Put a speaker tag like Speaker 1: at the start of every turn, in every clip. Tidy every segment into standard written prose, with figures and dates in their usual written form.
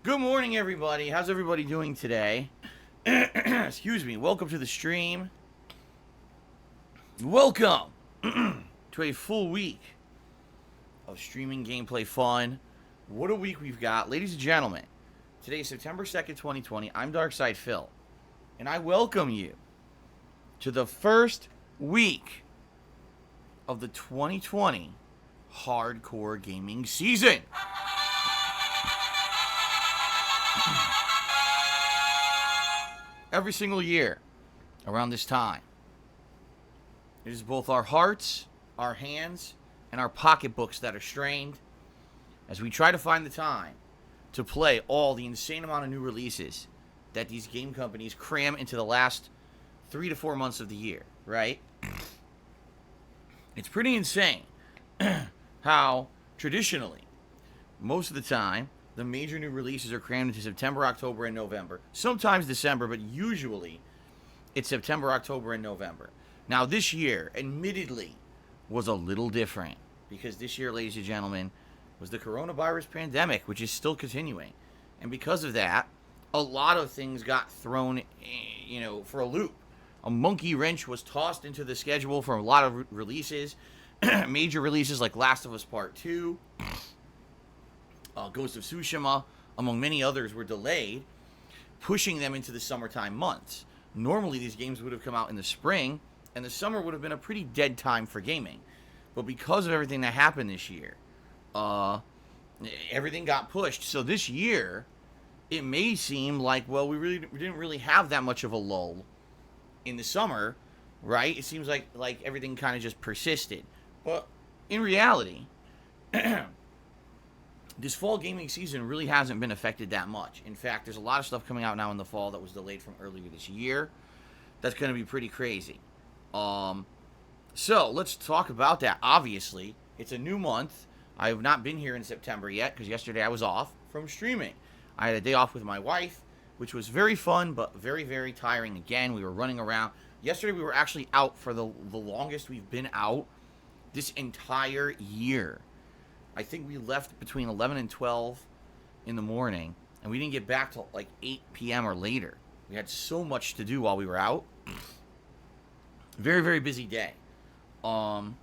Speaker 1: Good morning, everybody. How's everybody doing today? Excuse me. Welcome to the stream. Welcome to a full week of streaming gameplay fun. What a week we've got. Ladies and gentlemen, today is September 2nd, 2020. I'm Darkside Phil, and I welcome you to the first week of the 2020 hardcore gaming season. Every single year around this time, it is both our hearts, our hands, and our pocketbooks that are strained as we try to find the time to play all the insane amount of new releases that these game companies cram into the last 3 to 4 months of the year, right? It's pretty insane how traditionally, most of the time, the major new releases are crammed into September, October, and November. Sometimes December, but usually it's September, October, and November. Now, this year, admittedly, was a little different because this year, ladies and gentlemen, was the coronavirus pandemic, which is still continuing. And because of that, a lot of things got thrown, for a loop. A monkey wrench was tossed into the schedule for a lot of releases. Major releases like Last of Us Part 2, Ghost of Tsushima, among many others, were delayed, pushing them into the summertime months. Normally, these games would have come out in the spring, and the summer would have been a pretty dead time for gaming. But because of everything that happened this year, everything got pushed. So this year, it may seem like, well, we didn't really have that much of a lull in the summer, right? It seems like everything kind of just persisted. But in reality, this fall gaming season really hasn't been affected that much. In fact, there's a lot of stuff coming out now in the fall that was delayed from earlier this year. That's going to be pretty crazy. So let's talk about that. Obviously, it's a new month. I have not been here in September yet because yesterday I was off from streaming. I had a day off with my wife, which was very fun, but very, very tiring. Again, we were running around. Yesterday we were actually out for the longest we've been out this entire year. I think we left between 11 and 12 in the morning, and we didn't get back till like 8 p.m. or later. We had so much to do while we were out. Very, very busy day. And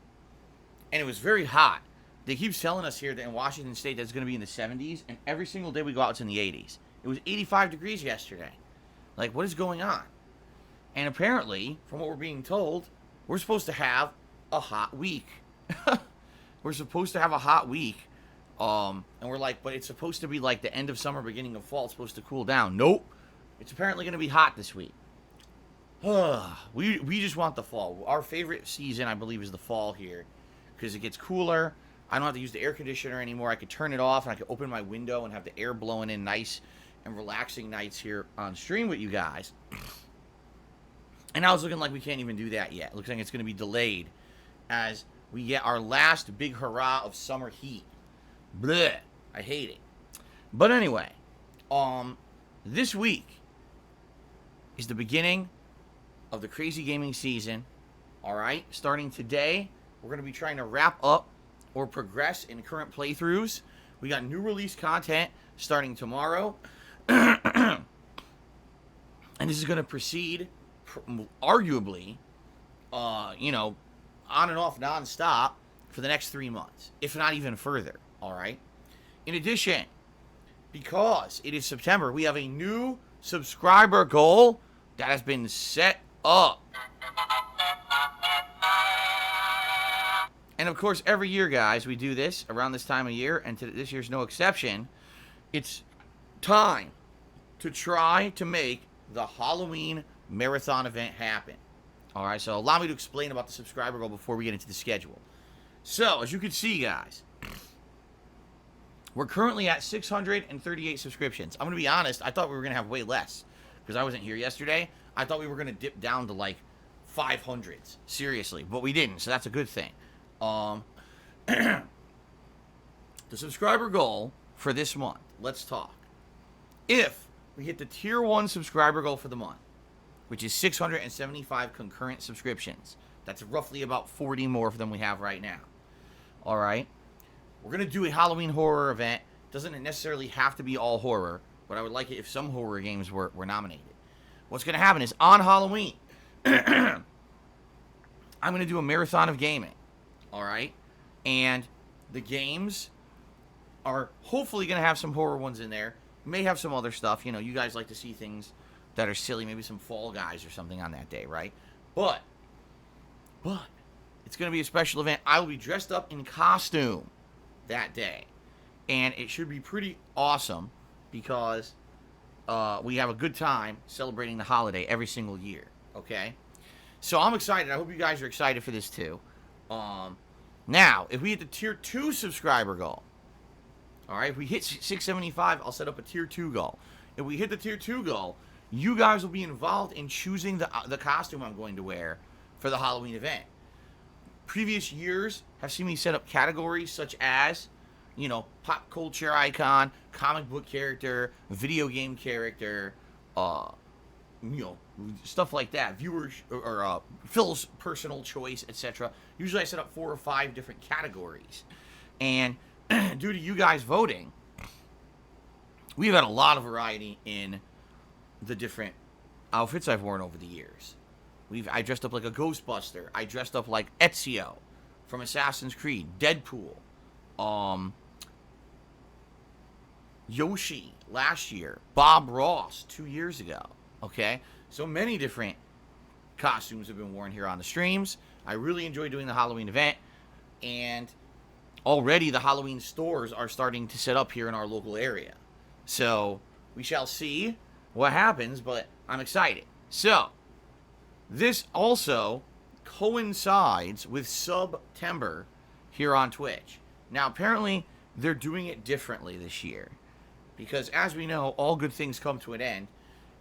Speaker 1: it was very hot. They keep telling us here that in Washington State that it's going to be in the 70s, and every single day we go out, it's in the 80s. It was 85 degrees yesterday. Like, what is going on? And apparently, from what we're being told, we're supposed to have a hot week. We're supposed to have a hot week, and we're like, but it's supposed to be like the end of summer, beginning of fall. It's supposed to cool down. Nope. It's apparently going to be hot this week. We just want the fall. Our favorite season, I believe, is the fall here because it gets cooler. I don't have to use the air conditioner anymore. I could turn it off, and I could open my window and have the air blowing in nice and relaxing nights here on stream with you guys. And now it's looking like we can't even do that yet. It looks like it's going to be delayed as we get our last big hurrah of summer heat. Blech. I hate it. But anyway, this week is the beginning of the crazy gaming season. All right? Starting today, we're going to be trying to wrap up or progress in current playthroughs. We got new release content starting tomorrow. And this is going to proceed, arguably, on and off nonstop for the next 3 months, if not even further, all right? In addition, because it is September, we have a new subscriber goal that has been set up. And of course, every year, guys, we do this around this time of year, and this year's no exception. It's time to try to make the Halloween marathon event happen. All right, so allow me to explain about the subscriber goal before we get into the schedule. So, as you can see, guys, we're currently at 638 subscriptions. I'm going to be honest, I thought we were going to have way less because I wasn't here yesterday. I thought we were going to dip down to like 500s, seriously, but we didn't, so that's a good thing. The subscriber goal for this month, let's talk. If we hit the tier 1 subscriber goal for the month, which is 675 concurrent subscriptions. That's roughly about 40 more than we have right now. All right? We're going to do a Halloween horror event. Doesn't necessarily have to be all horror. but I would like it if some horror games were nominated. What's going to happen is on Halloween, I'm going to do a marathon of gaming, all right? And the games are hopefully going to have some horror ones in there. May have some other stuff. You know, you guys like to see things that are silly, maybe some Fall Guys or something on that day, right? But it's going to be a special event. I will be dressed up in costume that day. And it should be pretty awesome because we have a good time celebrating the holiday every single year, okay? So I'm excited. I hope you guys are excited for this too. Now, if we hit the Tier 2 subscriber goal, all right, if we hit 675, I'll set up a Tier 2 goal. If we hit the Tier 2 goal, you guys will be involved in choosing the costume I'm going to wear for the Halloween event. Previous years have seen me set up categories such as, you know, pop culture icon, comic book character, video game character, you know, stuff like that. Viewers or Phil's personal choice, etc. Usually I set up 4 or 5 different categories. And due to you guys voting, we've had a lot of variety in the different outfits I've worn over the years. I dressed up like a Ghostbuster. I dressed up like Ezio from Assassin's Creed, Deadpool, Yoshi last year, Bob Ross 2 years ago. Okay, so many different costumes have been worn here on the streams. I really enjoy doing the Halloween event, and already the Halloween stores are starting to set up here in our local area. So we shall see what happens, but I'm excited. So this also coincides with September here on Twitch. Now, apparently, they're doing it differently this year. Because, as we know, all good things come to an end.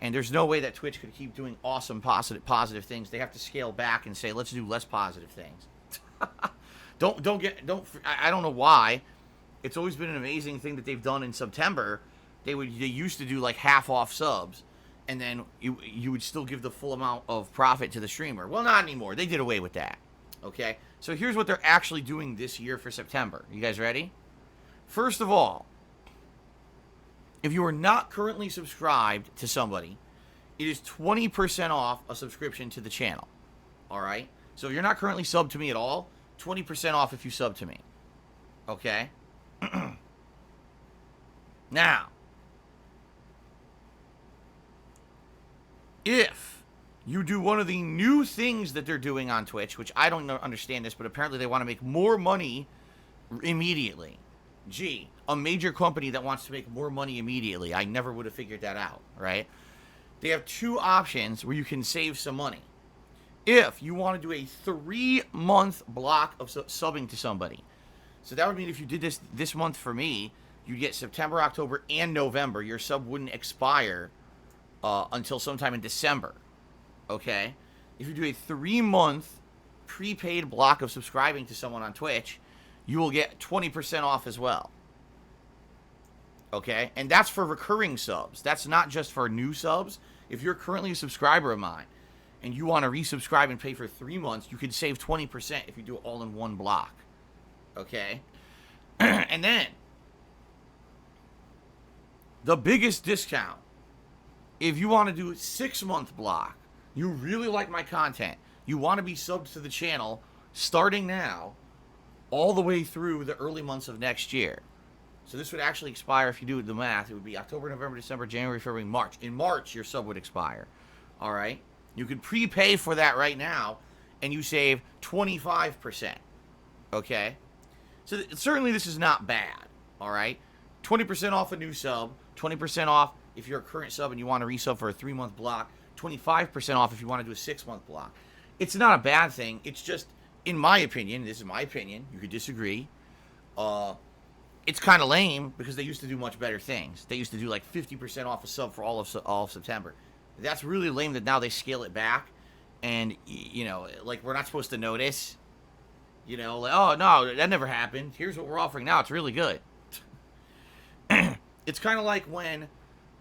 Speaker 1: And there's no way that Twitch could keep doing awesome, positive things. They have to scale back and say, let's do less positive things. I don't know why. It's always been an amazing thing that they've done in September. They used to do like half off subs. And then you would still give the full amount of profit to the streamer. Well, not anymore. They did away with that. Okay? So here's what they're actually doing this year for September. You guys ready? First of all, if you are not currently subscribed to somebody, it is 20% off a subscription to the channel. Alright? So if you're not currently subbed to me at all, 20% off if you sub to me. Okay? Now, if you do one of the new things that they're doing on Twitch, which I don't understand this, but apparently they want to make more money immediately. Gee, a major company that wants to make more money immediately. I never would have figured that out, right? They have 2 options where you can save some money. If you want to do a 3-month block of subbing to somebody. So that would mean if you did this month for me, you'd get September, October, and November. Your sub wouldn't expire until sometime in December, okay? If you do a 3-month prepaid block of subscribing to someone on Twitch, you will get 20% off as well, okay? And that's for recurring subs. That's not just for new subs. If you're currently a subscriber of mine and you want to resubscribe and pay for 3 months, you could save 20% if you do it all in one block, okay? And then, the biggest discount, if you want to do a 6-month block, you really like my content, you want to be subbed to the channel starting now, all the way through the early months of next year. So this would actually expire, if you do the math, it would be October, November, December, January, February, March. In March, your sub would expire. All right? You can prepay for that right now, and you save 25%. Okay? So certainly this is not bad. All right? 20% off a new sub, 20% off if you're a current sub and you want to resub for a 3-month block, 25% off if you want to do a 6-month block. It's not a bad thing. It's just, in my opinion, this is my opinion, you could disagree, it's kind of lame because they used to do much better things. They used to do like 50% off a sub for all of September. That's really lame that now they scale it back, and, you know, like, we're not supposed to notice, you know, like, oh, no, that never happened. Here's what we're offering now. It's really good. It's kind of like when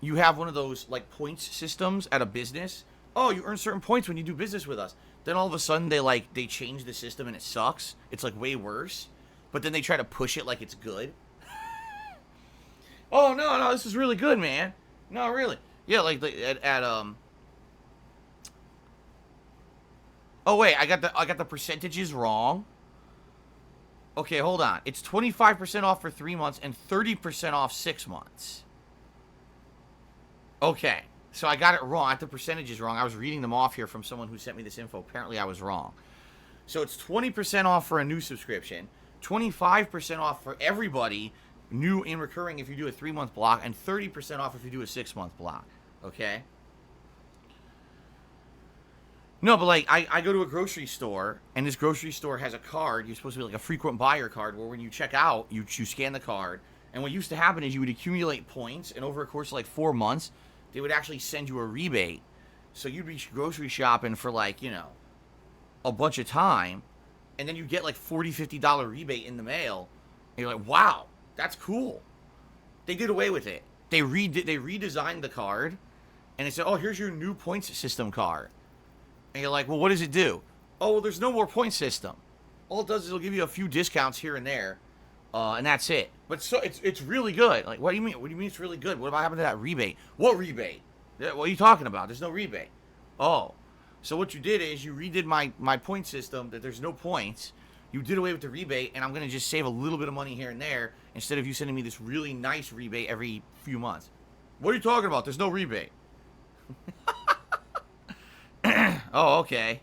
Speaker 1: you have one of those, like, points systems at a business. Oh, you earn certain points when you do business with us. Then all of a sudden they change the system and it sucks. It's like way worse. But then they try to push it like it's good. Oh, no, this is really good, man. No, really. Yeah, like oh wait, I got the percentages wrong. Okay, hold on. It's 25% off for 3 months and 30% off 6 months. Okay. So I got it wrong. I got the percentages wrong. I was reading them off here from someone who sent me this info. Apparently I was wrong. So it's 20% off for a new subscription, 25% off for everybody, new and recurring if you do a 3-month block, and 30% off if you do a 6-month block. Okay? No, but like I go to a grocery store, and this grocery store has a card. You're supposed to be like a frequent buyer card, where when you check out, you scan the card. And what used to happen is you would accumulate points, and over a course of like 4 months, they would actually send you a rebate. So you'd be grocery shopping for like, a bunch of time, and then you get like $40-50 rebate in the mail. And you're like, wow, that's cool. They did away with it. They redesigned the card, and they said, oh, here's your new points system card. And you're like, well, what does it do? Oh, well, there's no more point system. All it does is it'll give you a few discounts here and there, and that's it. But so it's really good. Like, what do you mean? What do you mean it's really good? What about happened to that rebate? What rebate? What are you talking about? There's no rebate. Oh, so what you did is you redid my point system that there's no points. You did away with the rebate, and I'm gonna just save a little bit of money here and there instead of you sending me this really nice rebate every few months. What are you talking about? There's no rebate. Oh, okay.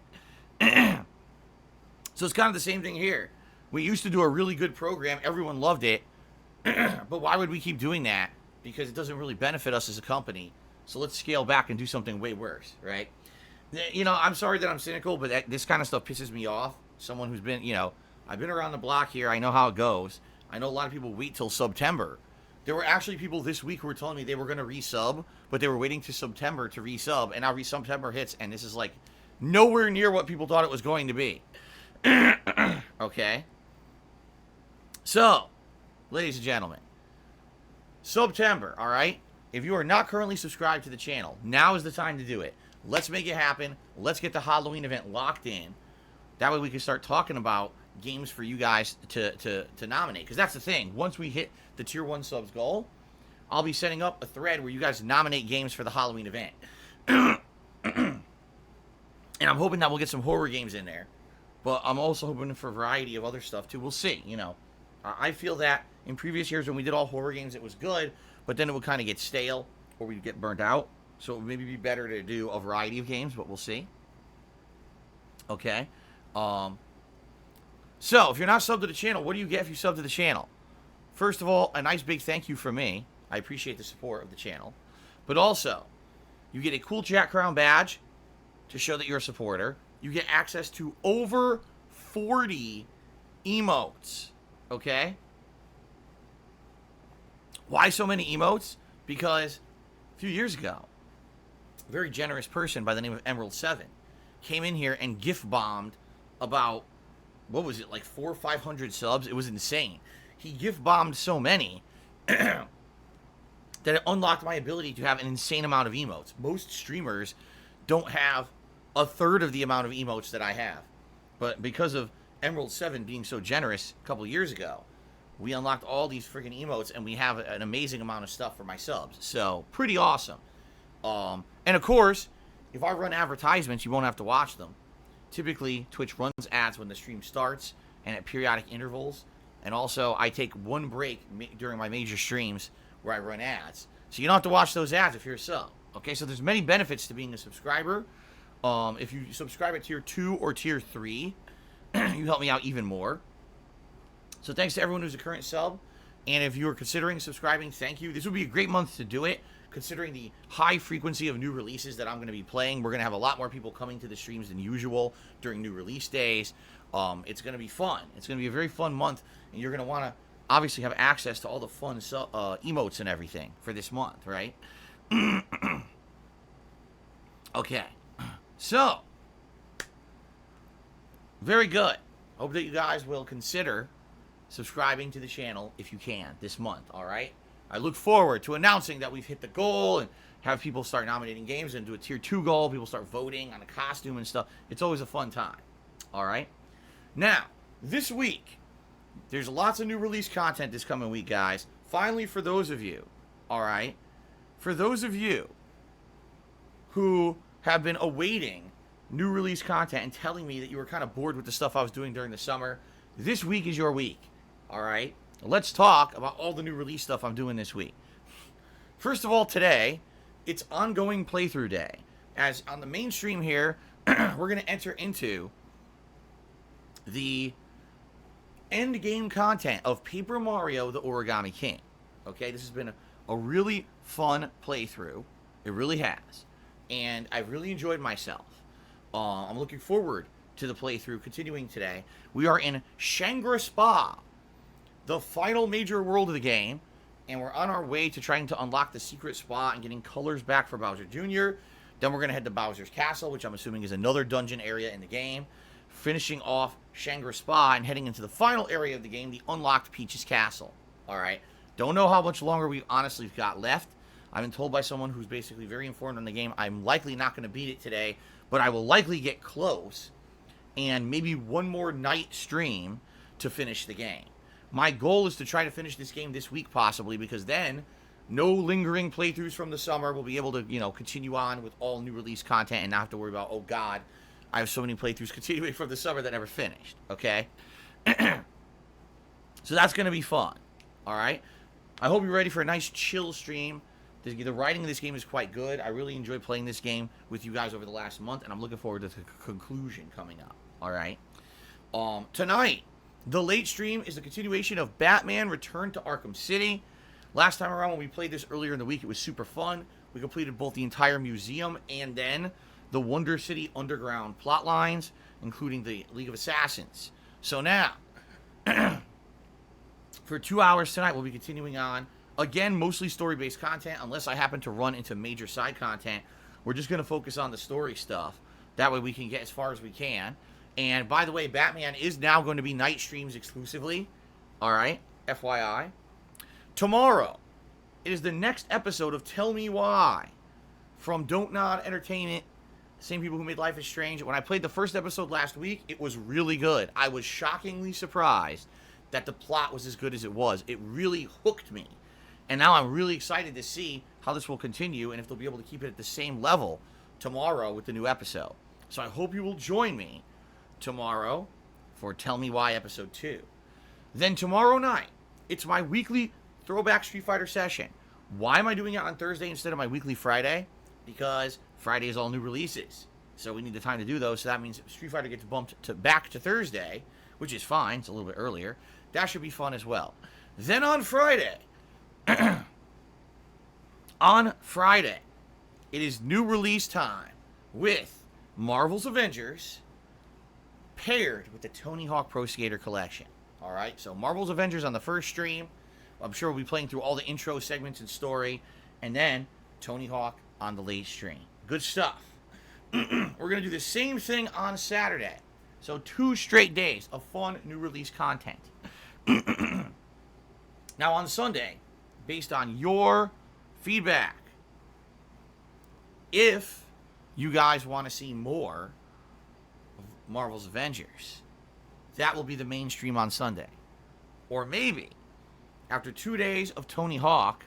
Speaker 1: So it's kind of the same thing here. We used to do a really good program. Everyone loved it. But why would we keep doing that? Because it doesn't really benefit us as a company. So let's scale back and do something way worse, right? I'm sorry that I'm cynical, but this kind of stuff pisses me off. Someone who's been, I've been around the block here. I know how it goes. I know a lot of people wait till September. There were actually people this week who were telling me they were going to resub, but they were waiting to September to resub, and now September hits, and this is like nowhere near what people thought it was going to be. Okay? So, ladies and gentlemen, September, all right? If you are not currently subscribed to the channel, now is the time to do it. Let's make it happen. Let's get the Halloween event locked in. That way we can start talking about games for you guys to nominate. Because that's the thing. Once we hit the Tier 1 subs goal, I'll be setting up a thread where you guys nominate games for the Halloween event. And I'm hoping that we'll get some horror games in there. But I'm also hoping for a variety of other stuff, too. We'll see, I feel that in previous years when we did all horror games, it was good. But then it would kind of get stale or we'd get burnt out. So it would maybe be better to do a variety of games, but we'll see. Okay. So, if you're not subbed to the channel, what do you get if you sub to the channel? First of all, a nice big thank you from me. I appreciate the support of the channel. But also, you get a cool Chat Crown badge to show that you're a supporter. You get access to over 40 emotes. Okay? Why so many emotes? Because a few years ago, a very generous person by the name of Emerald7 came in here and gift bombed about, what was it, like 400 or 500 subs? It was insane. He gift bombed so many that it unlocked my ability to have an insane amount of emotes. Most streamers don't have a third of the amount of emotes that I have. But because of Emerald7 being so generous a couple years ago, we unlocked all these freaking emotes, and we have an amazing amount of stuff for my subs. So, pretty awesome. And of course, if I run advertisements, you won't have to watch them. Typically, Twitch runs ads when the stream starts and at periodic intervals. And also, I take one break during my major streams where I run ads. So you don't have to watch those ads if you're a sub. Okay, so there's many benefits to being a subscriber. If you subscribe at Tier 2 or Tier 3, you help me out even more. So thanks to everyone who's a current sub. And if you're considering subscribing, thank you. This would be a great month to do it, considering the high frequency of new releases that I'm going to be playing. We're going to have a lot more people coming to the streams than usual during new release days. It's going to be fun. It's going to be a very fun month, and you're going to want to obviously have access to all the fun emotes and everything for this month, right? Okay. So, very good. Hope that you guys will consider subscribing to the channel if you can this month, all right? I look forward to announcing that we've hit the goal and have people start nominating games and do a Tier 2 goal. People start voting on a costume and stuff. It's always a fun time, all right? Now, this week, there's lots of new release content this coming week, guys. Finally, for those of you, all right, for those of you who have been awaiting new release content and telling me that you were kind of bored with the stuff I was doing during the summer, this week is your week. All right? Let's talk about all the new release stuff I'm doing this week. First of all, today, it's ongoing playthrough day. As on the main stream here, we're going to enter into the end game content of Paper Mario the Origami King. Okay, this has been a really fun playthrough. It really has. And I've really enjoyed myself. I'm looking forward to the playthrough continuing today. We are in Shangri-Spa, the final major world of the game, and we're on our way to trying to unlock the secret spa and getting colors back for Bowser Jr. Then we're going to head to Bowser's Castle, which I'm assuming is another dungeon area in the game, finishing off Shangri-Spa and heading into the final area of the game, the unlocked Peach's Castle. Alright, don't know how much longer we've honestly got left. I've been told by someone who's basically very informed on the game I'm likely not going to beat it today, but I will likely get close, and maybe one more night stream to finish the game. My goal is to try to finish this game this week possibly, because then no lingering playthroughs from the summer. We'll be able to, continue on with all new release content and not have to worry about, oh god, I have so many playthroughs continuing from the summer that never finished, okay? So that's going to be fun, alright? I hope you're ready for a nice chill stream. The writing of this game is quite good. I really enjoyed playing this game with you guys over the last month, and I'm looking forward to the conclusion coming up, alright? Tonight, the late stream is the continuation of Batman Return to Arkham City. Last time around when we played this earlier in the week, it was super fun. We completed both the entire museum and then the Wonder City Underground plot lines, including the League of Assassins. So now, for 2 hours tonight, we'll be continuing on. Again, mostly story-based content, unless I happen to run into major side content. We're just going to focus on the story stuff. That way we can get as far as we can. And by the way, Batman is now going to be night streams exclusively. Alright, FYI. Tomorrow, it is the next episode of Tell Me Why from Don't Nod Entertainment, same people who made Life is Strange. When I played the first episode last week, it was really good. I was shockingly surprised that the plot was as good as it was. It really hooked me. And now I'm really excited to see how this will continue and if they'll be able to keep it at the same level tomorrow with the new episode. So I hope you will join me tomorrow for Tell Me Why Episode 2. Then tomorrow night, it's my weekly Throwback Street Fighter session. Why am I doing it on Thursday instead of my weekly Friday? Because Friday is all new releases. So we need the time to do those. So that means Street Fighter gets bumped back to Thursday, which is fine. It's a little bit earlier. That should be fun as well. Then on Friday, it is new release time with Marvel's Avengers paired with the Tony Hawk Pro Skater Collection. Alright, so Marvel's Avengers on the first stream. I'm sure we'll be playing through all the intro segments and story. And then Tony Hawk on the late stream. Good stuff. We're going to do the same thing on Saturday. So 2 straight days of fun new release content. Now on Sunday, based on your feedback, if you guys want to see more of Marvel's Avengers, that will be the main stream on Sunday. Or maybe, after 2 days of Tony Hawk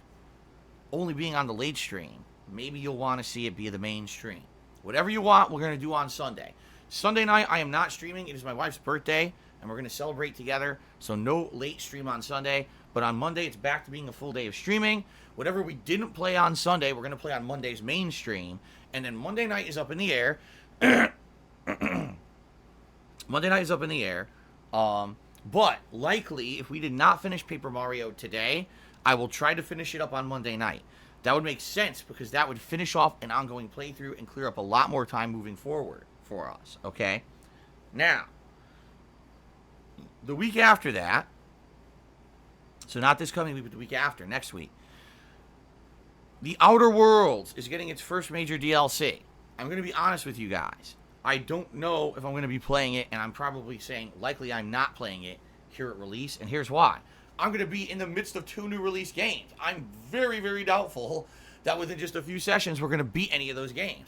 Speaker 1: only being on the late stream, maybe you'll want to see it be the main stream. Whatever you want, we're going to do on Sunday. Sunday night, I am not streaming. It is my wife's birthday, and we're going to celebrate together. So no late stream on Sunday. But on Monday, it's back to being a full day of streaming. Whatever we didn't play on Sunday, we're going to play on Monday's main stream. And then Monday night is up in the air. Monday night is up in the air. But likely, if we did not finish Paper Mario today, I will try to finish it up on Monday night. That would make sense because that would finish off an ongoing playthrough and clear up a lot more time moving forward for us, okay? Now, the week after that, so not this coming week, but the week after, next week, The Outer Worlds is getting its first major DLC. I'm going to be honest with you guys. I don't know if I'm going to be playing it, and I'm probably saying likely I'm not playing it here at release, and here's why. I'm going to be in the midst of 2 new release games. I'm very, very doubtful that within just a few sessions we're going to beat any of those games.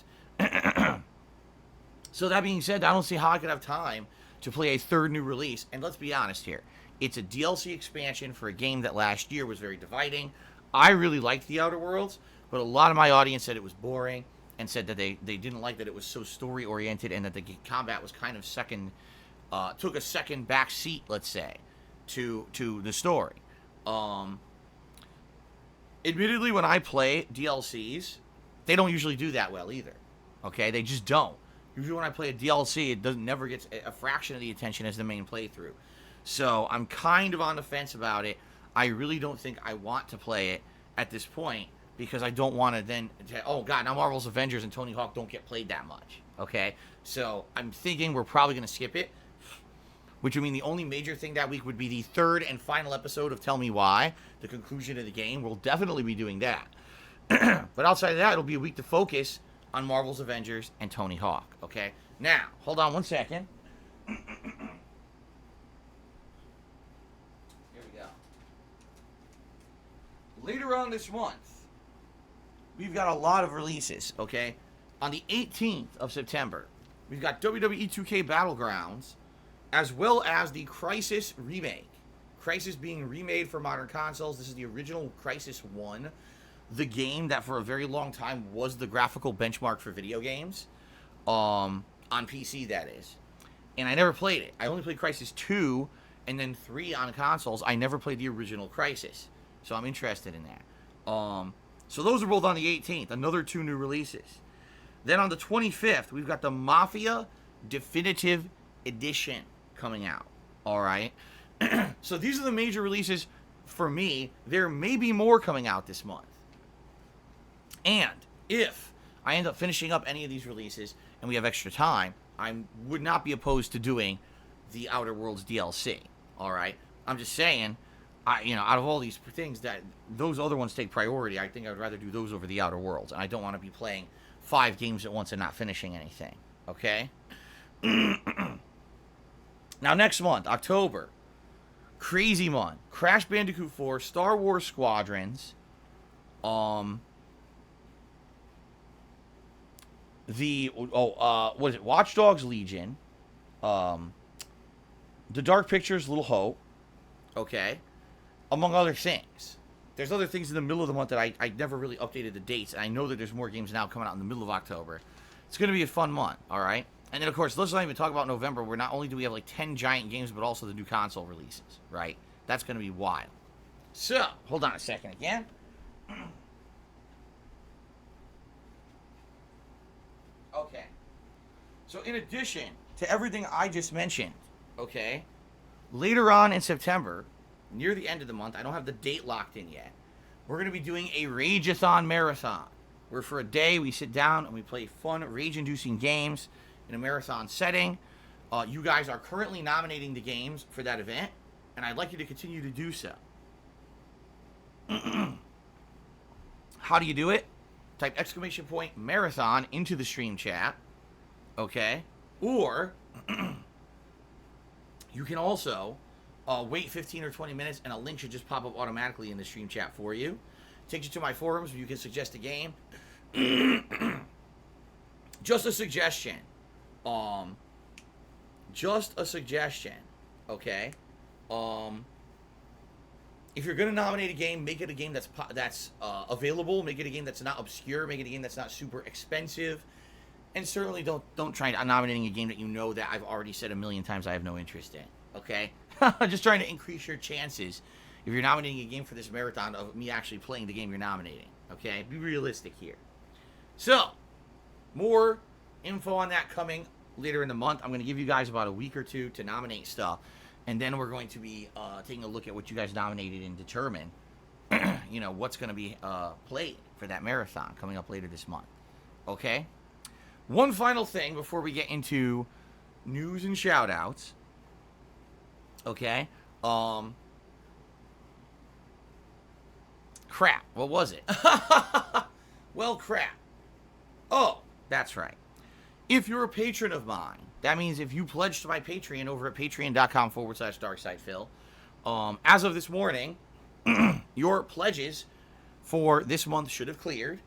Speaker 1: So that being said, I don't see how I could have time to play a 3rd new release. And let's be honest here. It's a DLC expansion for a game that last year was very dividing. I really liked The Outer Worlds, but a lot of my audience said it was boring and said that they didn't like that it was so story oriented and that the combat was kind of took a second back seat, let's say, to the story. Admittedly, when I play DLCs, they don't usually do that well either. Okay, they just don't. Usually when I play a DLC, it never gets a fraction of the attention as the main playthrough. So I'm kind of on the fence about it. I really don't think I want to play it at this point because I don't want to then say, oh god, now Marvel's Avengers and Tony Hawk don't get played that much. Okay, so I'm thinking we're probably going to skip it, which would mean the only major thing that week would be the third and final episode of Tell Me Why, the conclusion of the game. We'll definitely be doing that. But outside of that, it'll be a week to focus on Marvel's Avengers and Tony Hawk. Okay, now hold on one second. Here we go. Later on this month, we've got a lot of releases. Okay, on the 18th of September, we've got WWE 2K Battlegrounds, as well as the Crysis remake. Crysis being remade for modern consoles. This is the original Crysis 1, the game that for a very long time was the graphical benchmark for video games, on PC, that is. And I never played it. I only played Crysis 2 and then 3 on consoles. I never played the original Crysis, so I'm interested in that. So those are both on the 18th, another 2 new releases. Then on the 25th, we've got the Mafia Definitive Edition coming out. All right. So these are the major releases for me. There may be more coming out this month. And if I end up finishing up any of these releases and we have extra time, I would not be opposed to doing the Outer Worlds DLC. All right. I'm just saying, out of all these things, that those other ones take priority. I think I would rather do those over the Outer Worlds. And I don't want to be playing 5 games at once and not finishing anything. Okay. Now, next month, October, crazy month. Crash Bandicoot 4, Star Wars Squadrons, what is it? Watch Dogs Legion, The Dark Pictures, Little Hope, okay, among other things. There's other things in the middle of the month that I never really updated the dates, and I know that there's more games now coming out in the middle of October. It's going to be a fun month, all right? And then, of course, let's not even talk about November, where not only do we have like 10 giant games, but also the new console releases, right? That's going to be wild. So, hold on a second again. Okay. So, in addition to everything I just mentioned, okay, later on in September, near the end of the month, I don't have the date locked in yet, we're going to be doing a Rage-a-thon marathon, where for a day we sit down and we play fun, rage-inducing games in a marathon setting. You guys are currently nominating the games for that event, and I'd like you to continue to do so. How do you do it? Type !marathon into the stream chat, okay? Or you can also wait 15 or 20 minutes, and a link should just pop up automatically in the stream chat for you. Takes you to my forums where you can suggest a game. Just a suggestion. Okay? If you're going to nominate a game, make it a game that's available. Make it a game that's not obscure. Make it a game that's not super expensive. And certainly don't try nominating a game that you know that I've already said a million times I have no interest in. Okay? Just trying to increase your chances if you're nominating a game for this marathon of me actually playing the game you're nominating. Okay? Be realistic here. So, more info on that coming later in the month. I'm going to give you guys about a week or two to nominate stuff. And then we're going to be taking a look at what you guys nominated and determine, what's going to be played for that marathon coming up later this month. Okay? One final thing before we get into news and shout-outs. Okay? Crap. What was it? Well, crap. Oh, that's right. If you're a patron of mine, that means if you pledge to my Patreon over at patreon.com/DarkSidePhil, as of this morning, your pledges for this month should have cleared,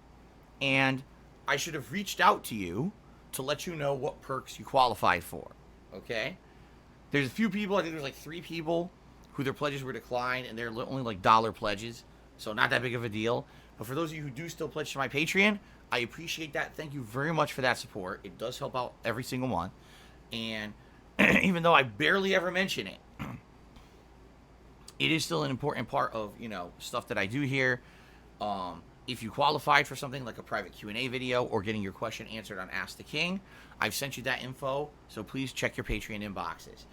Speaker 1: and I should have reached out to you to let you know what perks you qualified for, okay? There's a few people, I think there's like 3 people who their pledges were declined, and they're only like dollar pledges, so not that big of a deal. But for those of you who do still pledge to my Patreon, I appreciate that. Thank you very much for that support. It does help out every single month. And even though I barely ever mention it, it is still an important part of, stuff that I do here. If you qualified for something like a private Q&A video or getting your question answered on Ask the King, I've sent you that info, so please check your Patreon inboxes.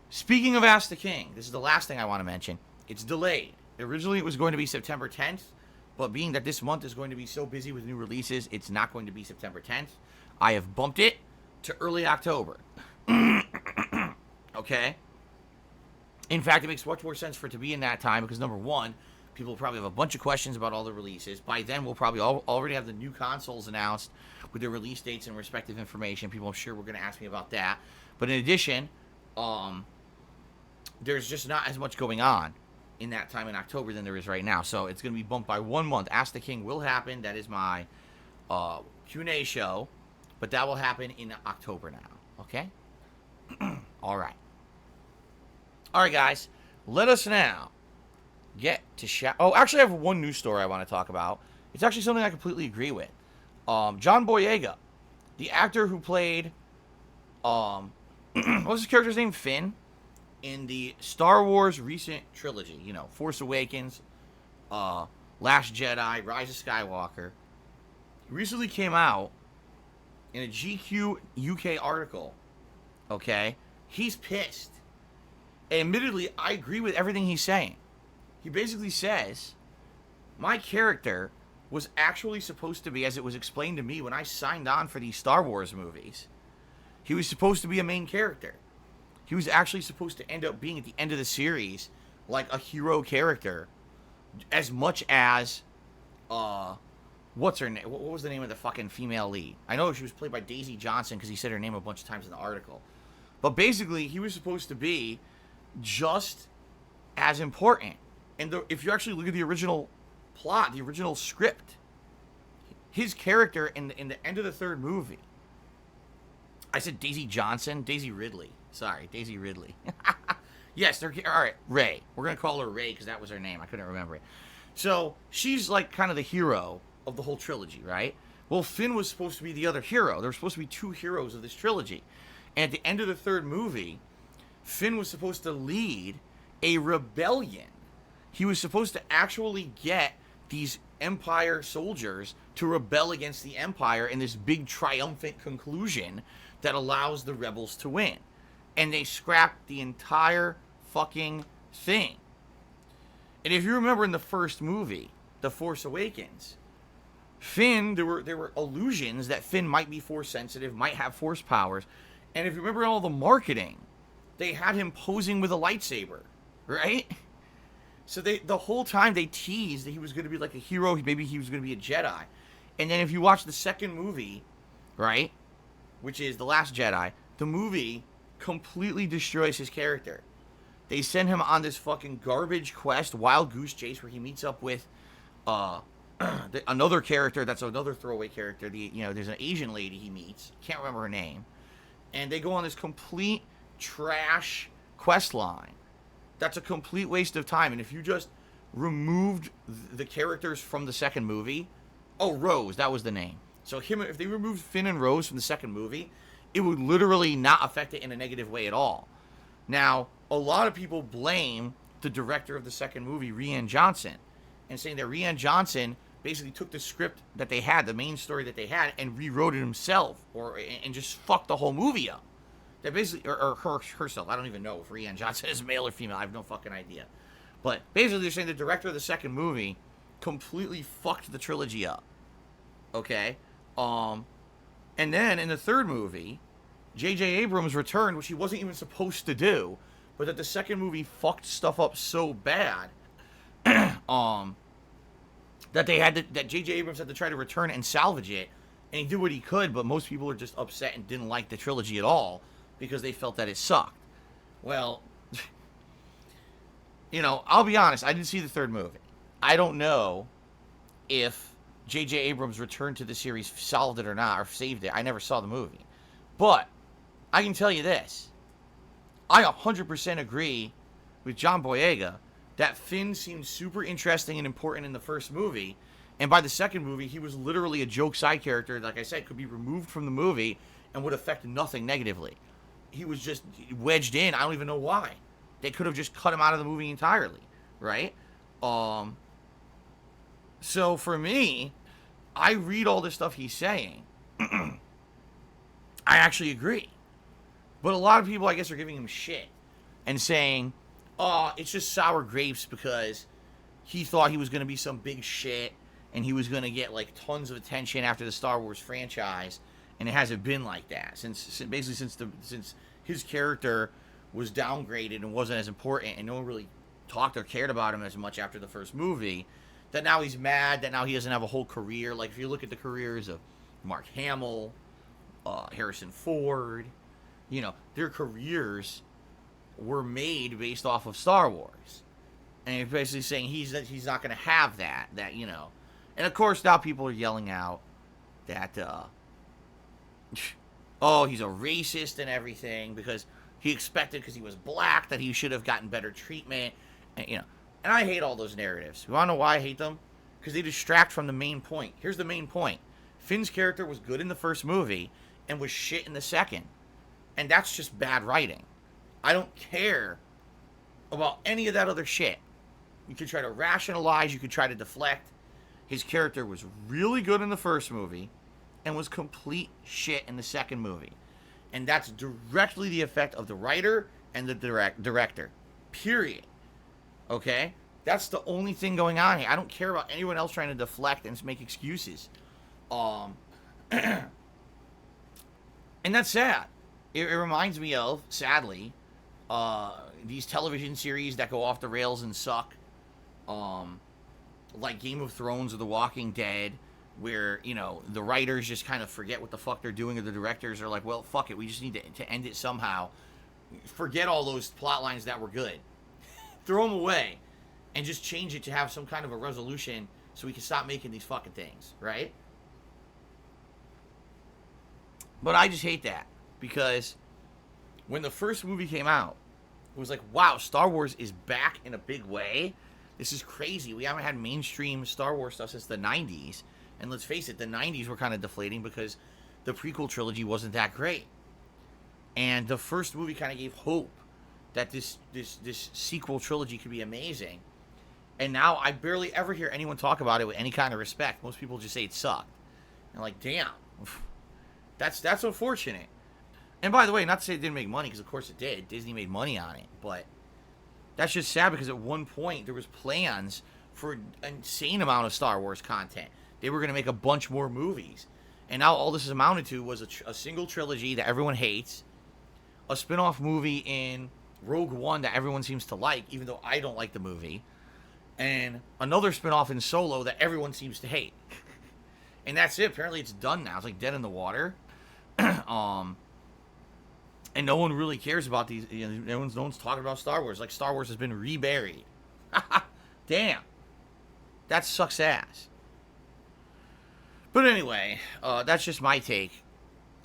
Speaker 1: Speaking of Ask the King, this is the last thing I want to mention. It's delayed. Originally, it was going to be September 10th, but being that this month is going to be so busy with new releases, it's not going to be September 10th. I have bumped it to early October. Okay? In fact, it makes much more sense for it to be in that time because, number one, people will probably have a bunch of questions about all the releases. By then, we'll probably already have the new consoles announced with their release dates and respective information. People, I'm sure, were going to ask me about that. But in addition, there's just not as much going on in that time in October than there is right now. So it's going to be bumped by 1 month. Ask the King will happen. That is my Q&A show. But that will happen in October now. Okay? All right. All right, guys. Let us now get to Oh, actually, I have one news story I want to talk about. It's actually something I completely agree with. John Boyega, the actor who played, what was his character's name? Finn, in the Star Wars recent trilogy. Force Awakens, Last Jedi, Rise of Skywalker. He recently came out in a GQ UK article. Okay? He's pissed. Admittedly, I agree with everything he's saying. He basically says, my character was actually supposed to be, as it was explained to me when I signed on for these Star Wars movies, he was supposed to be a main character. He was actually supposed to end up being, at the end of the series, like a hero character, as much as, what's her name? What was the name of the fucking female lead? I know she was played by Daisy Johnson because he said her name a bunch of times in the article. But basically, he was supposed to be just as important. And if you actually look at the original plot, the original script, his character in the end of the third movie, I said Daisy Johnson? Daisy Ridley. Sorry, Daisy Ridley. Yes, all right, Ray. We're going to call her Ray because that was her name. I couldn't remember it. So, she's like kind of the hero of the whole trilogy, right? Well, Finn was supposed to be the other hero. There were supposed to be two heroes of this trilogy. And at the end of the third movie, Finn was supposed to lead a rebellion. He was supposed to actually get these Empire soldiers to rebel against the Empire in this big triumphant conclusion that allows the rebels to win. And they scrapped the entire fucking thing. And if you remember in the first movie, The Force Awakens, Finn, there were illusions that Finn might be Force sensitive, might have Force powers. And if you remember all the marketing, they had him posing with a lightsaber, right? So the whole time they teased that he was going to be like a hero, maybe he was going to be a Jedi. And then if you watch the second movie, right, which is The Last Jedi, the movie completely destroys his character. They send him on this fucking garbage quest, wild goose chase, where he meets up with another character that's another throwaway character. There's an Asian lady he meets. Can't remember her name. And they go on this complete trash quest line. That's a complete waste of time. And if you just removed the characters from the second movie, Rose, that was the name. So if they removed Finn and Rose from the second movie, it would literally not affect it in a negative way at all. Now, a lot of people blame the director of the second movie, Rian Johnson, and saying that Rian Johnson basically took the script that they had, the main story that they had, and rewrote it himself, and just fucked the whole movie up. That basically, or herself. I don't even know if Rian Johnson is male or female. I have no fucking idea. But basically, they're saying the director of the second movie completely fucked the trilogy up. Okay? And then in the third movie, J.J. Abrams returned, which he wasn't even supposed to do, but that the second movie fucked stuff up so bad, that J.J. Abrams had to try to return and salvage it, and he did what he could, but most people are just upset and didn't like the trilogy at all, because they felt that it sucked. Well, I'll be honest, I didn't see the third movie. I don't know if J.J. Abrams' return to the series solved it or not, or saved it. I never saw the movie. But I can tell you this. I 100% agree with John Boyega that Finn seemed super interesting and important in the first movie, And by the second movie, he was literally a joke side character, like I said, could be removed from the movie and would affect nothing negatively. He was just wedged in. I don't even know why. They could have just cut him out of the movie entirely, right? So for me, I read all this stuff he's saying. I actually agree. But a lot of people, I guess, are giving him shit and saying, oh, it's just sour grapes because he thought he was going to be some big shit and he was going to get, like, tons of attention after the Star Wars franchise, and it hasn't been like that. Since his character was downgraded and wasn't as important and no one really talked or cared about him as much after the first movie, that now he's mad that now he doesn't have a whole career. Like, if you look at the careers of Mark Hamill, Harrison Ford, you know, their careers were made based off of Star Wars. And he's basically saying he's not going to have that, you know. And, of course, now people are yelling out that, oh, he's a racist and everything because he expected, because he was black, that he should have gotten better treatment. And, you know, and I hate all those narratives. You want to know why I hate them? Because they distract from the main point. Here's the main point. Finn's character was good in the first movie and was shit in the second. And that's just bad writing. I don't care about any of that other shit. You could try to rationalize, you could try to deflect. His character was really good in the first movie and was complete shit in the second movie. And that's directly the effect of the writer and the director. Period. Okay? That's the only thing going on here. I don't care about anyone else trying to deflect and make excuses. And that's sad. It reminds me of, sadly, these television series that go off the rails and suck. Like Game of Thrones or The Walking Dead, where, you know, the writers just kind of forget what the fuck they're doing, or the directors are like, well, fuck it, we just need to end it somehow. Forget all those plot lines that were good. Throw them away. And just change it to have some kind of a resolution so we can stop making these fucking things, right? But I just hate that. Because when the first movie came out, it was like, wow, Star Wars is back in a big way. This is crazy. We haven't had mainstream Star Wars stuff since the 90s. And let's face it, the 90s were kind of deflating because the prequel trilogy wasn't that great. And the first movie kind of gave hope that this sequel trilogy could be amazing. And now I barely ever hear anyone talk about it with any kind of respect. Most people just say it sucked. And like, damn. That's unfortunate. And by the way, not to say it didn't make money, because of course it did. Disney made money on it. But that's just sad because at one point there was plans for an insane amount of Star Wars content. They were going to make a bunch more movies. And now all this has amounted to was a single trilogy that everyone hates, a spin-off movie in Rogue One that everyone seems to like, even though I don't like the movie, and another spin-off in Solo that everyone seems to hate. And that's it. Apparently it's done now. It's like dead in the water. And no one really cares about these. You know, no one's talking about Star Wars. Like, Star Wars has been reburied. Damn. That sucks ass. But anyway, that's just my take.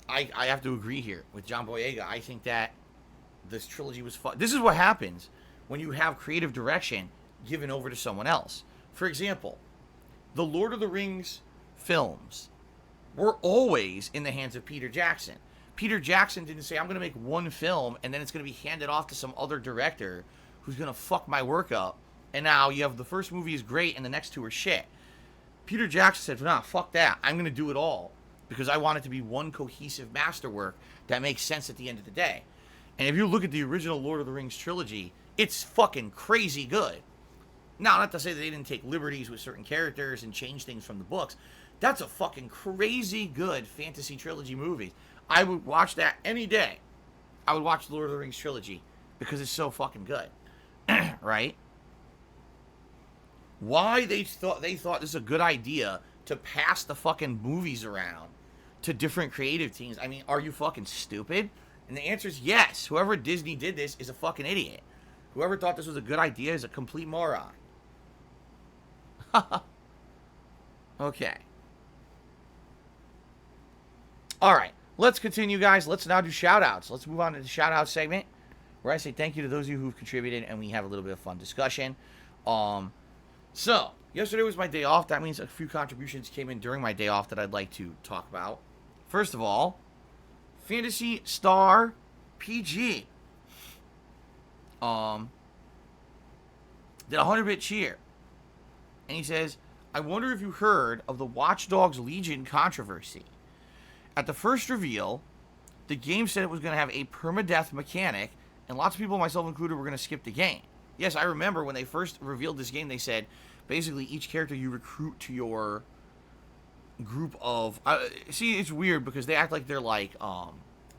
Speaker 1: I have to agree here with John Boyega. I think that this trilogy was fun. This is what happens when you have creative direction given over to someone else. For example, the Lord of the Rings films were always in the hands of Peter Jackson. Peter Jackson didn't say, I'm going to make one film and then it's going to be handed off to some other director who's going to fuck my work up. And now you have the first movie is great and the next two are shit. Peter Jackson said, nah, fuck that. I'm going to do it all because I want it to be one cohesive masterwork that makes sense at the end of the day. And if you look at the original Lord of the Rings trilogy, it's fucking crazy good. Now, not to say that they didn't take liberties with certain characters and change things from the books. That's a fucking crazy good fantasy trilogy movie. I would watch that any day. I would watch the Lord of the Rings trilogy because it's so fucking good. Right? Why they thought this is a good idea to pass the fucking movies around to different creative teams. I mean, are you fucking stupid? And the answer is yes. Whoever Disney did this is a fucking idiot. Whoever thought this was a good idea is a complete moron. Okay. Alright. Let's continue, guys. Let's now do shout-outs. Let's move on to the shout-out segment where I say thank you to those of you who've contributed and we have a little bit of fun discussion. So, Yesterday was my day off. That means a few contributions came in during my day off that I'd like to talk about. First of all, Fantasy Star PG did a 100-bit cheer. And he says, I wonder if you heard of the Watch Dogs Legion controversy. At the first reveal, the game said it was going to have a permadeath mechanic, and lots of people, myself included, were going to skip the game. Yes, I remember when they first revealed this game, they said, basically, each character you recruit to your group of... see, it's weird because they act like they're like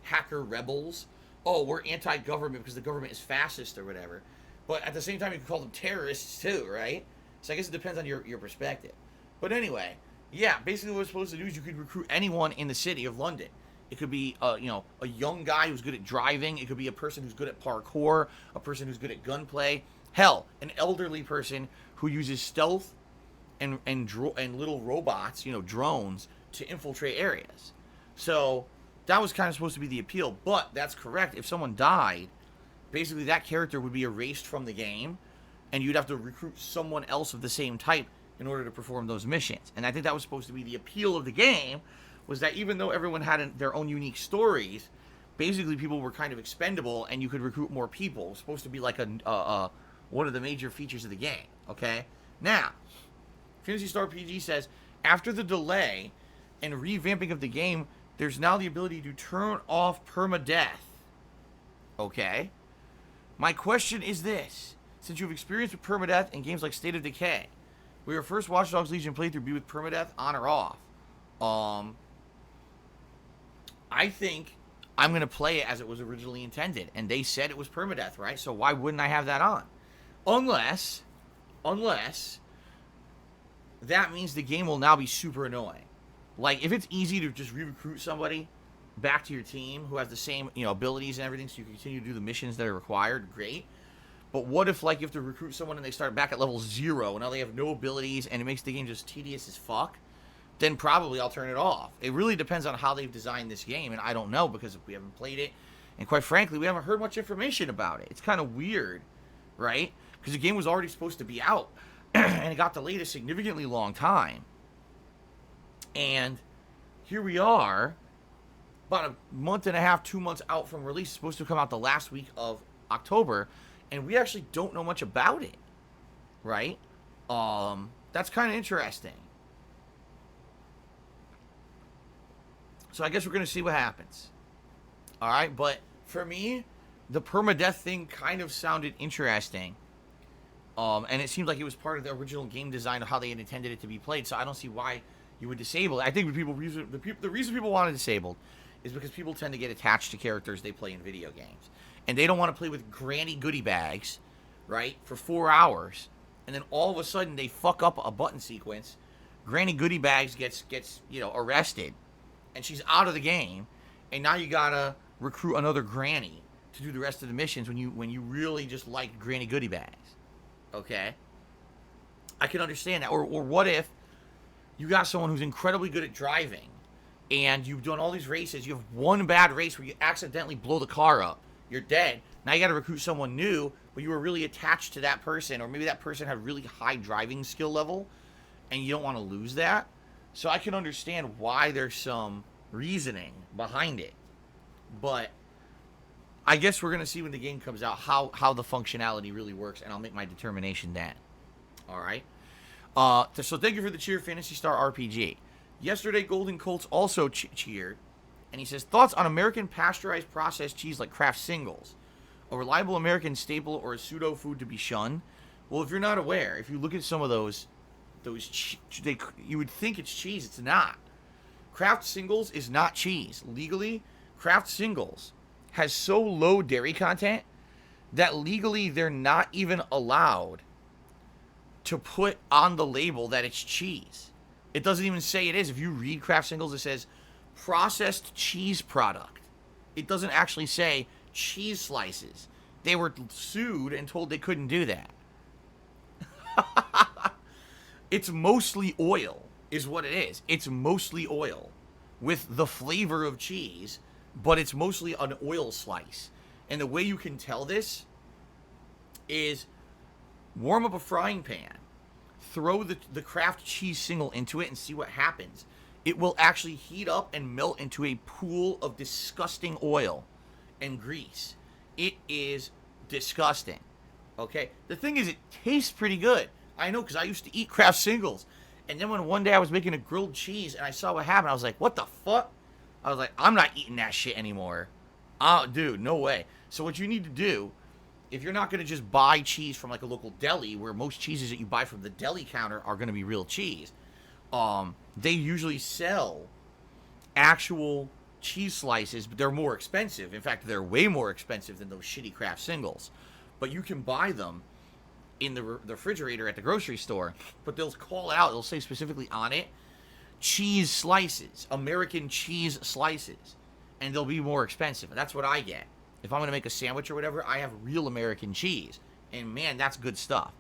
Speaker 1: hacker rebels. Oh, we're anti-government because the government is fascist or whatever. But at the same time, you can call them terrorists too, right? So I guess it depends on your perspective. But anyway, yeah, basically what we're supposed to do is you could recruit anyone in the city of London. It could be, a young guy who's good at driving. It could be a person who's good at parkour, a person who's good at gunplay. Hell, an elderly person who uses stealth and little robots, drones, to infiltrate areas. So that was kind of supposed to be the appeal. But that's correct. If someone died, basically that character would be erased from the game, and you'd have to recruit someone else of the same type in order to perform those missions. And I think that was supposed to be the appeal of the game, was that even though everyone had their own unique stories, basically people were kind of expendable and you could recruit more people. It was supposed to be like one of the major features of the game, okay? Now, Fantasy Star PG says, after the delay and revamping of the game, there's now the ability to turn off permadeath. Okay? My question is this. Since you've experienced with permadeath in games like State of Decay, will your first Watch Dogs Legion playthrough be with permadeath on or off? I think I'm going to play it as it was originally intended. And they said it was permadeath, right? So why wouldn't I have that on? Unless that means the game will now be super annoying. Like, if it's easy to just re-recruit somebody back to your team who has the same, abilities and everything so you can continue to do the missions that are required, great. But what if, like, you have to recruit someone and they start back at level 0 and now they have no abilities and it makes the game just tedious as fuck? Then probably I'll turn it off. It really depends on how they've designed this game, and I don't know because we haven't played it. And quite frankly, we haven't heard much information about it. It's kind of weird, right? Because the game was already supposed to be out, and it got delayed a significantly long time. And here we are, about a month and a half, 2 months out from release. It's supposed to come out the last week of October, and we actually don't know much about it, right? That's kind of interesting. So I guess we're going to see what happens. All right, but for me, the permadeath thing kind of sounded interesting. And it seemed like it was part of the original game design of how they had intended it to be played, so I don't see why you would disable it. I think the reason people want it disabled is because people tend to get attached to characters they play in video games. And they don't want to play with granny goodie bags, right, for 4 hours. And then all of a sudden they fuck up a button sequence. Granny goodie bags gets arrested. And she's out of the game. And now you gotta recruit another granny to do the rest of the missions when you really just like granny goodie bags. Okay? I can understand that. Or what if you got someone who's incredibly good at driving and you've done all these races, you have one bad race where you accidentally blow the car up. You're dead. Now you got to recruit someone new, but you were really attached to that person, or maybe that person had really high driving skill level, and you don't want to lose that. So I can understand why there's some reasoning behind it. But I guess we're going to see when the game comes out how the functionality really works, and I'll make my determination then. All right? So thank you for the cheer, Fantasy Star RPG. Yesterday, Golden Colts also cheered. And he says, thoughts on American pasteurized processed cheese like Kraft Singles? A reliable American staple or a pseudo food to be shunned? Well, if you're not aware, if you look at some of those you would think it's cheese. It's not. Kraft Singles is not cheese. Legally, Kraft Singles has so low dairy content that legally they're not even allowed to put on the label that it's cheese. It doesn't even say it is. If you read Kraft Singles, it says processed cheese product. It doesn't actually say cheese slices. They were sued and told they couldn't do that. It's mostly oil is what it is. It's mostly oil with the flavor of cheese, but it's mostly an oil slice. And the way you can tell this is warm up a frying pan, throw the Kraft cheese single into it and see what happens. It will actually heat up and melt into a pool of disgusting oil and grease. It is disgusting. Okay? The thing is, it tastes pretty good. I know, because I used to eat Kraft singles. And then when one day I was making a grilled cheese and I saw what happened, I was like, what the fuck? I was like, I'm not eating that shit anymore. Dude, no way. So what you need to do, if you're not going to just buy cheese from like a local deli, where most cheeses that you buy from the deli counter are going to be real cheese, they usually sell actual cheese slices, but they're more expensive. In fact, they're way more expensive than those shitty Kraft singles. But you can buy them in the refrigerator at the grocery store, but they'll call it out. They'll say specifically on it, cheese slices, American cheese slices, and they'll be more expensive. And that's what I get. If I'm going to make a sandwich or whatever, I have real American cheese. And man, that's good stuff.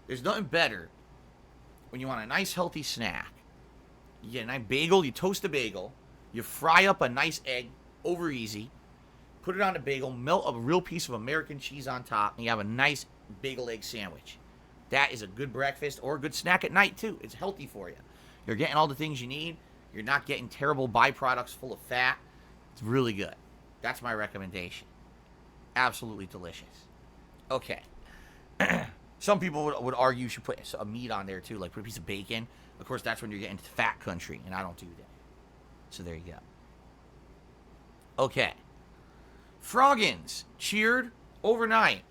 Speaker 1: There's nothing better when you want a nice healthy snack. You get a nice bagel, you toast a bagel, you fry up a nice egg over easy, put it on a bagel, melt a real piece of American cheese on top, and you have a nice bagel egg sandwich. That is a good breakfast or a good snack at night too. It's healthy for you. You're getting all the things you need. You're not getting terrible byproducts full of fat. It's really good. That's my recommendation. Absolutely delicious. Okay. Some people would argue you should put a meat on there too, like put a piece of bacon. Of course, that's when you're getting to fat country, and I don't do that. So there you go. Okay. Froggins cheered overnight.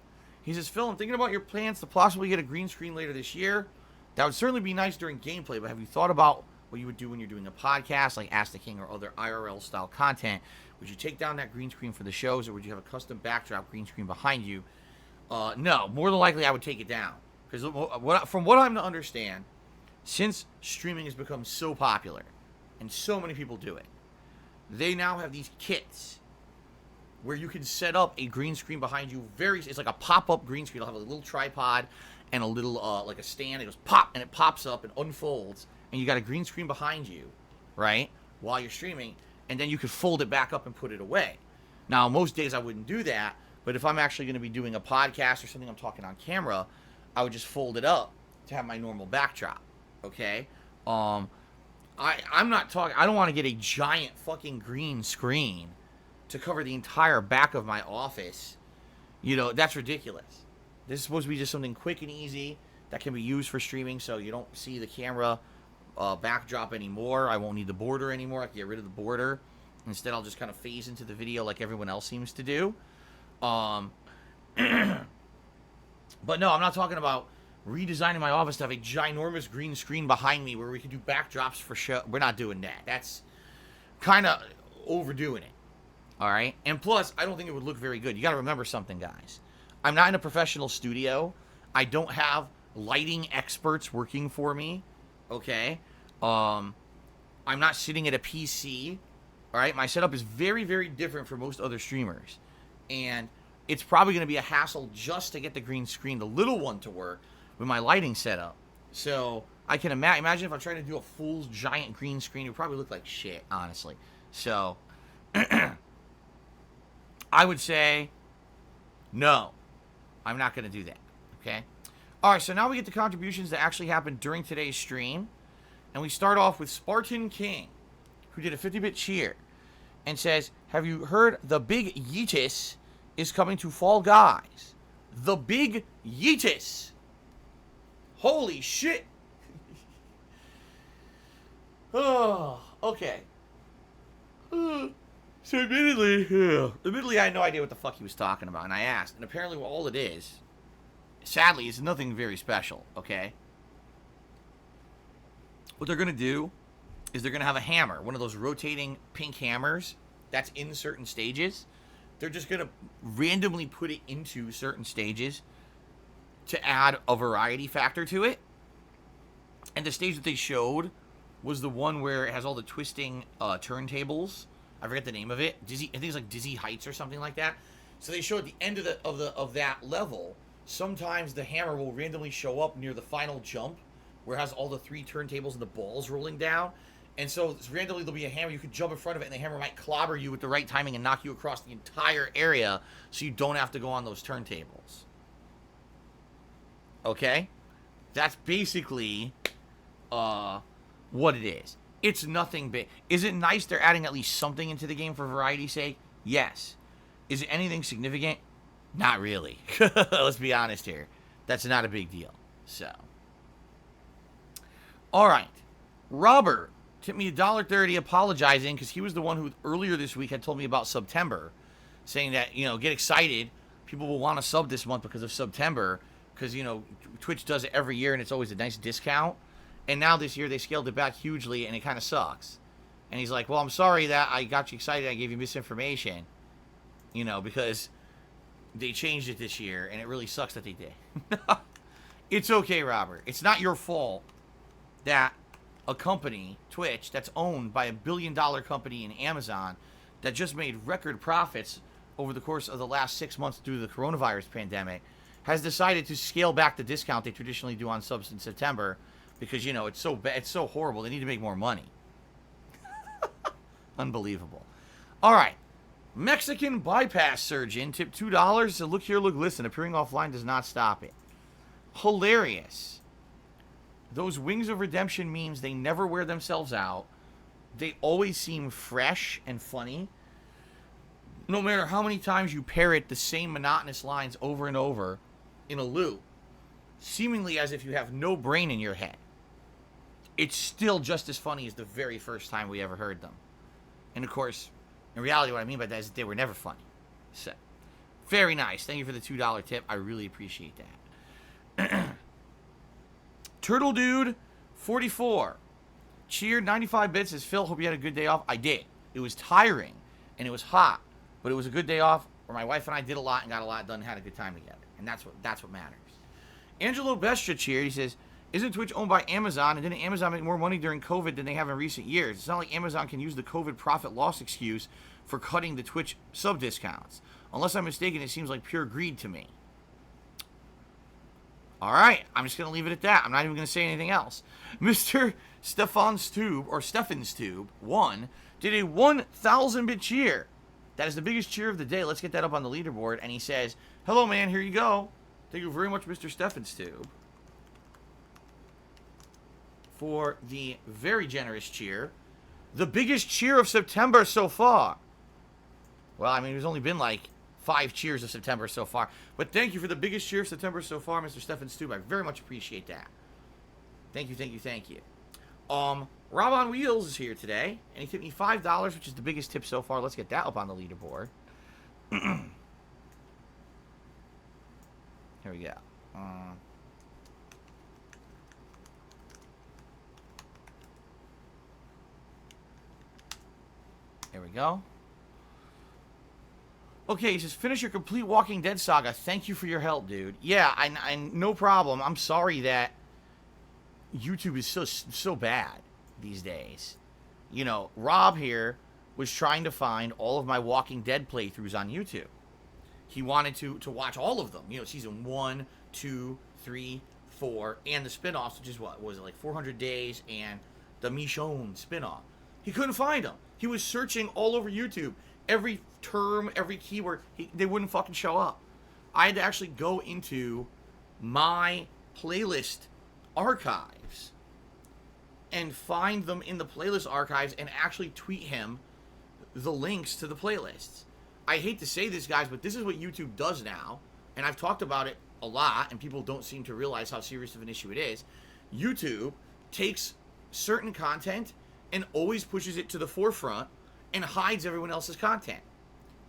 Speaker 1: He says, Phil, I'm thinking about your plans to possibly get a green screen later this year. That would certainly be nice during gameplay, but have you thought about what you would do when you're doing a podcast like Ask the King or other IRL-style content? Would you take down that green screen for the shows, or would you have a custom backdrop green screen behind you? No, more than likely I would take it down. Because from what I'm to understand, since streaming has become so popular and so many people do it, they now have these kits where you can set up a green screen behind you. It's like a pop-up green screen. It'll have a little tripod and a little, like a stand. It goes pop, and it pops up and unfolds. And you got a green screen behind you, right, while you're streaming. And then you could fold it back up and put it away. Now, most days I wouldn't do that. But if I'm actually going to be doing a podcast or something I'm talking on camera, I would just fold it up to have my normal backdrop. Okay? I'm not talking... I don't want to get a giant fucking green screen to cover the entire back of my office. You know, that's ridiculous. This is supposed to be just something quick and easy that can be used for streaming, so you don't see the camera backdrop anymore. I won't need the border anymore. I can get rid of the border. Instead, I'll just kind of phase into the video like everyone else seems to do. But no, I'm not talking about redesigning my office to have a ginormous green screen behind me where we can do backdrops for show. We're not doing that. That's kind of overdoing it. All right? And plus, I don't think it would look very good. You got to remember something, guys. I'm not in a professional studio. I don't have lighting experts working for me. Okay? I'm not sitting at a PC. All right? My setup is very, very different from most other streamers. And it's probably going to be a hassle just to get the green screen, the little one, to work with my lighting setup. So I can imagine if I'm trying to do a full giant green screen, it would probably look like shit, honestly. So I would say no, I'm not going to do that. Okay? All right, so now we get the contributions that actually happened during today's stream. And we start off with Spartan King, who did a 50-bit cheer and says, have you heard the big Yeetus is coming to Fall Guys? The big Yeetus. Holy shit. Oh, okay. So admittedly, I had no idea what the fuck he was talking about, and I asked, and apparently all it is, sadly, is nothing very special, okay? What they're going to do is they're going to have a hammer, one of those rotating pink hammers that's in certain stages. They're just going to randomly put it into certain stages to add a variety factor to it. And the stage that they showed was the one where it has all the twisting turntables. I forget the name of it. I think it's like Dizzy Heights or something like that. So they show at the end of that level, sometimes the hammer will randomly show up near the final jump, where it has all the 3 turntables and the balls rolling down. And so randomly there'll be a hammer. You could jump in front of it, and the hammer might clobber you with the right timing and knock you across the entire area, so you don't have to go on those turntables. Okay? That's basically what it is. It's nothing big. Is it nice they're adding at least something into the game for variety's sake? Yes. Is it anything significant? Not really. Let's be honest here. That's not a big deal. So. All right. Robert tipped me $1.30 apologizing because he was the one who earlier this week had told me about September, saying that, get excited. People will want to sub this month because of September because, Twitch does it every year and it's always a nice discount. And now this year they scaled it back hugely and it kind of sucks. And he's like, well, I'm sorry that I got you excited. I gave you misinformation, because they changed it this year and it really sucks that they did. It's okay, Robert. It's not your fault that a company, Twitch, that's owned by $1 billion company in Amazon that just made record profits over the course of the last 6 months due to the coronavirus pandemic has decided to scale back the discount they traditionally do on subs in September because, it's so bad, it's so horrible. They need to make more money. Unbelievable. All right. Mexican bypass surgeon tipped $2 to look here, look, listen. Appearing offline does not stop it. Hilarious. Those Wings of Redemption memes, they never wear themselves out. They always seem fresh and funny. No matter how many times you parrot the same monotonous lines over and over in a loop, seemingly as if you have no brain in your head, it's still just as funny as the very first time we ever heard them. And of course, in reality, what I mean by that is that they were never funny. So, very nice. Thank you for the $2 tip. I really appreciate that. Turtle Dude 44 cheered 95 bits as Phil. Hope you had a good day off. I did. It was tiring and it was hot, but it was a good day off where my wife and I did a lot and got a lot done and had a good time together. And that's what matters. Angelo Bestia cheered. He says, isn't Twitch owned by Amazon, and didn't Amazon make more money during COVID than they have in recent years? It's not like Amazon can use the COVID profit loss excuse for cutting the Twitch sub discounts. Unless I'm mistaken, it seems like pure greed to me. All right, I'm just going to leave it at that. I'm not even going to say anything else. Mr. Stefan's Tube 1, did a 1,000-bit cheer. That is the biggest cheer of the day. Let's get that up on the leaderboard. And he says, hello, man, here you go. Thank you very much, Mr. Stefan's Tube, for the very generous cheer. The biggest cheer of September so far. Well, I mean, there's only been like 5 cheers of September so far. But thank you for the biggest cheer of September so far, Mr. Stefan's Tube. I very much appreciate that. Thank you, thank you, thank you. Rob on Wheels is here today, and he tipped me $5, which is the biggest tip so far. Let's get that up on the leaderboard. Here we go. There we go. Okay, he says, finish your complete Walking Dead saga. Thank you for your help, dude. Yeah, I no problem. I'm sorry that YouTube is so bad these days. Rob here was trying to find all of my Walking Dead playthroughs on YouTube. He wanted to watch all of them. Season 1, 2, 3, 4, and the spinoffs, which is what was it, like 400 Days and the Michonne spinoff. He couldn't find them. He was searching all over YouTube. Every term, every keyword, they wouldn't fucking show up. I had to actually go into my playlist archives and find them in the playlist archives and actually tweet him the links to the playlists. I hate to say this, guys, but this is what YouTube does now, and I've talked about it a lot, and people don't seem to realize how serious of an issue it is. YouTube takes certain content and always pushes it to the forefront and hides everyone else's content.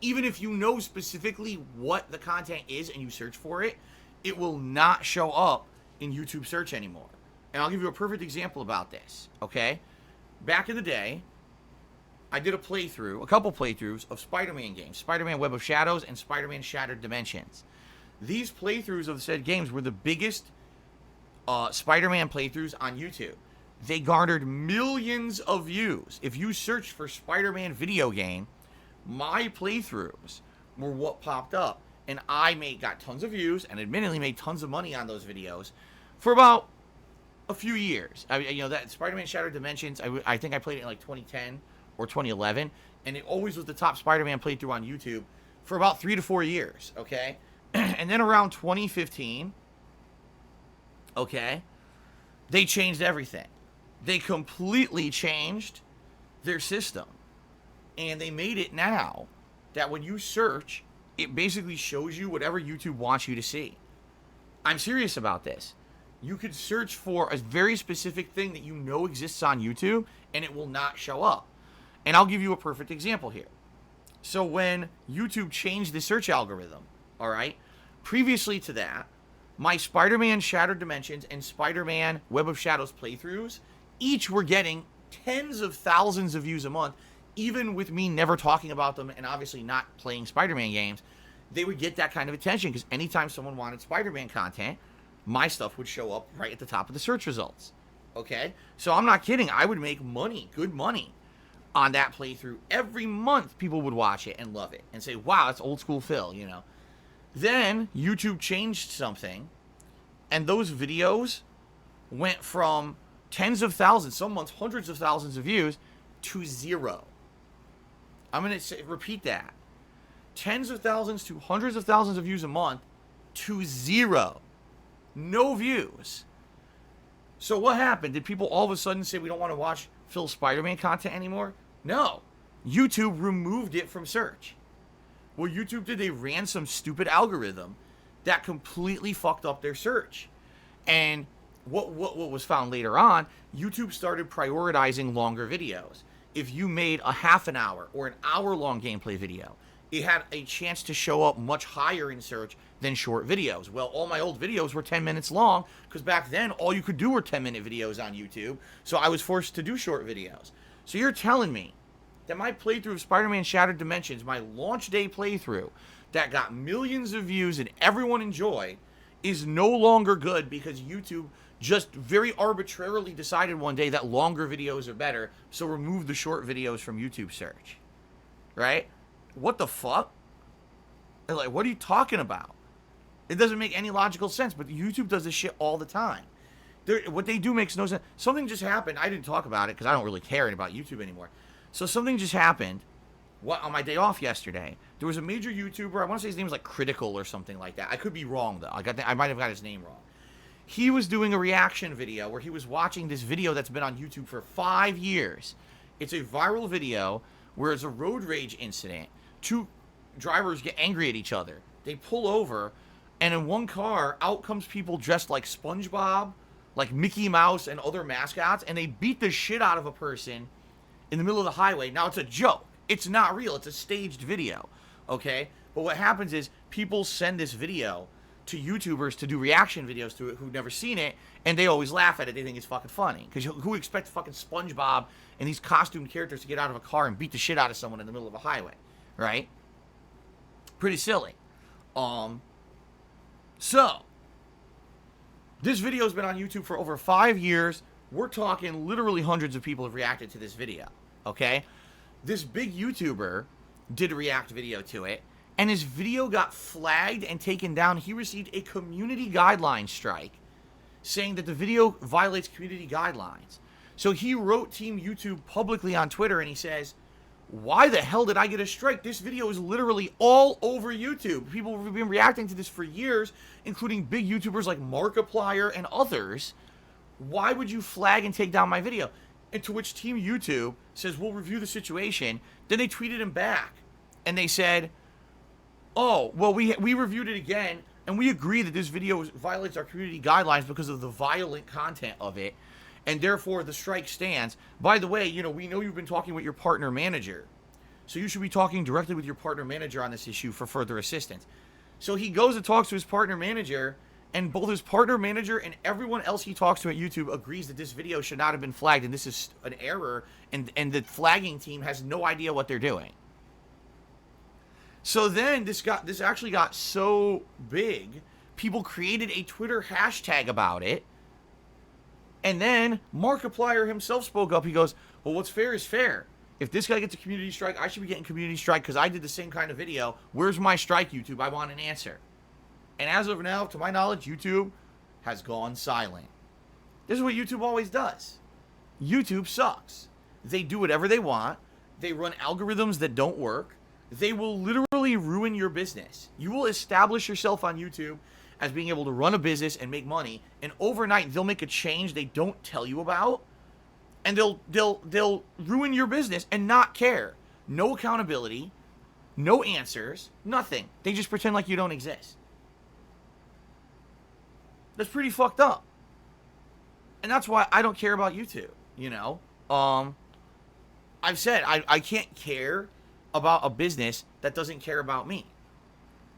Speaker 1: Even if you know specifically what the content is and you search for it, it will not show up in YouTube search anymore. And I'll give you a perfect example about this, okay? Back in the day, I did a couple playthroughs of Spider-Man games, Spider-Man Web of Shadows and Spider-Man Shattered Dimensions. These playthroughs of said games were the biggest Spider-Man playthroughs on YouTube. They garnered millions of views. If you searched for Spider-Man video game, my playthroughs were what popped up. And I got tons of views and admittedly made tons of money on those videos for about a few years. That Spider-Man Shattered Dimensions, I think I played it in like 2010 or 2011, and it always was the top Spider-Man playthrough on YouTube for about 3 to 4 years, okay? And then around 2015, okay, They changed everything. They completely changed their system. And they made it now that when you search, it basically shows you whatever YouTube wants you to see. I'm serious about this. You could search for a very specific thing that you know exists on YouTube, and it will not show up. And I'll give you a perfect example here. So when YouTube changed the search algorithm, all right, previously to that, my Spider-Man Shattered Dimensions and Spider-Man Web of Shadows playthroughs each were getting tens of thousands of views a month, even with me never talking about them and obviously not playing Spider-Man games. They would get that kind of attention because anytime someone wanted Spider-Man content, my stuff would show up right at the top of the search results. Okay? So I'm not kidding. I would make money, good money, on that playthrough. Every month, people would watch it and love it and say, wow, that's old school Phil, you know. Then YouTube changed something, and those videos went from tens of thousands, some months hundreds of thousands of views, to 0. I'm going to repeat that. Tens of thousands to hundreds of thousands of views a month to 0. No views. So what happened? Did people all of a sudden say we don't want to watch Phil's Spider-Man content anymore? No. YouTube removed it from search. What YouTube did, they ran some stupid algorithm that completely fucked up their search. And what was found later on, YouTube started prioritizing longer videos. If you made a half an hour or an hour-long gameplay video, it had a chance to show up much higher in search than short videos. Well, all my old videos were 10 minutes long because back then all you could do were 10-minute videos on YouTube. So I was forced to do short videos. So you're telling me that my playthrough of Spider-Man Shattered Dimensions, my launch day playthrough that got millions of views and everyone enjoyed, is no longer good because YouTube just very arbitrarily decided one day that longer videos are better, so remove the short videos from YouTube search. Right? What the fuck? Like, what are you talking about? It doesn't make any logical sense, but YouTube does this shit all the time. What they do makes no sense. Something just happened. I didn't talk about it because I don't really care about YouTube anymore. So something just happened on my day off yesterday. There was a major YouTuber. I want to say his name was like Critical or something like that. I could be wrong, though. I might have got his name wrong. He was doing a reaction video where he was watching this video that's been on YouTube for 5 years. It's a viral video where it's a road rage incident. Two drivers get angry at each other. They pull over, and in one car, out comes people dressed like SpongeBob, like Mickey Mouse, and other mascots, and they beat the shit out of a person in the middle of the highway. Now, it's a joke. It's not real. It's a staged video, okay? But what happens is people send this video to YouTubers to do reaction videos to it who've never seen it, and they always laugh at it. They think it's fucking funny. Because who would expect fucking SpongeBob and these costumed characters to get out of a car and beat the shit out of someone in the middle of a highway, right? Pretty silly. So, this video's been on YouTube for over 5 years. We're talking literally hundreds of people have reacted to this video, okay? This big YouTuber did a react video to it, and his video got flagged and taken down. He received a community guidelines strike saying that the video violates community guidelines. So he wrote Team YouTube publicly on Twitter, and he says, why the hell did I get a strike? This video is literally all over YouTube. People have been reacting to this for years, including big YouTubers like Markiplier and others. Why would you flag and take down my video? And to which Team YouTube says, we'll review the situation. Then they tweeted him back, and they said, oh, well, we reviewed it again, and we agree that this video violates our community guidelines because of the violent content of it, and therefore the strike stands. By the way, we know you've been talking with your partner manager, so you should be talking directly with your partner manager on this issue for further assistance. So he goes and talks to his partner manager, and both his partner manager and everyone else he talks to at YouTube agrees that this video should not have been flagged, and this is an error, and the flagging team has no idea what they're doing. So then this actually got so big, people created a Twitter hashtag about it. And then Markiplier himself spoke up. He goes, well, what's fair is fair. If this guy gets a community strike, I should be getting community strike because I did the same kind of video. Where's my strike, YouTube? I want an answer. And as of now, to my knowledge, YouTube has gone silent. This is what YouTube always does. YouTube sucks. They do whatever they want. They run algorithms that don't work. They will literally ruin your business. You will establish yourself on YouTube as being able to run a business and make money, and overnight they'll make a change they don't tell you about, and they'll ruin your business and not care. No accountability, no answers, nothing. They just pretend like you don't exist. That's pretty fucked up. And that's why I don't care about YouTube, you know? I've said I can't care about a business that doesn't care about me.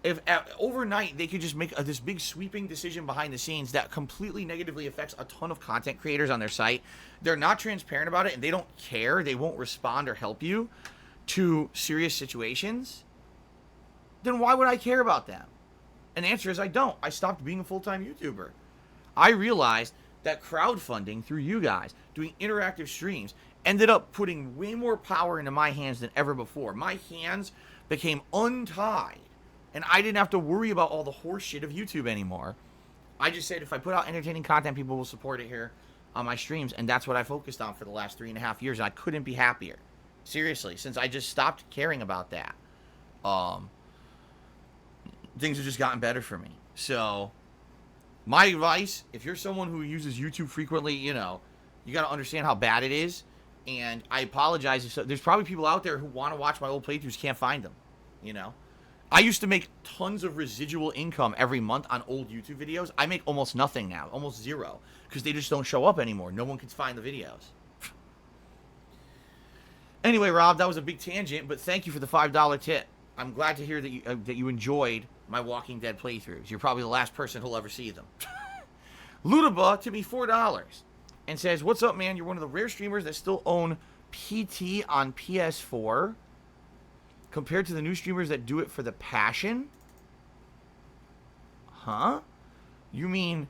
Speaker 1: If overnight they could just make this big sweeping decision behind the scenes that completely negatively affects a ton of content creators on their site, they're not transparent about it and they don't care, they won't respond or help you to serious situations, then why would I care about them? And the answer is I don't. I stopped being a full-time YouTuber. I realized that crowdfunding through you guys, doing interactive streams, ended up putting way more power into my hands than ever before. My hands became untied, and I didn't have to worry about all the horse shit of YouTube anymore. I just said, if I put out entertaining content, people will support it here on my streams, and that's what I focused on for the last 3.5 years, and I couldn't be happier. Seriously, since I just stopped caring about that. Things have just gotten better for me. So, my advice, if you're someone who uses YouTube frequently, you know, you got to understand how bad it is. And I apologize. If there's probably people out there who want to watch my old playthroughs, can't find them, you know. I used to make tons of residual income every month on old YouTube videos. I make almost nothing now, almost zero, because they just don't show up anymore. No one can find the videos. Anyway, Rob, that was a big tangent, but thank you for the $5 tip. I'm glad to hear that you enjoyed my Walking Dead playthroughs. You're probably the last person who'll ever see them. Ludaba tipped me $4 and says, "What's up, man? You're one of the rare streamers that still own PT on PS4 compared to the new streamers that do it for the passion." Huh? You mean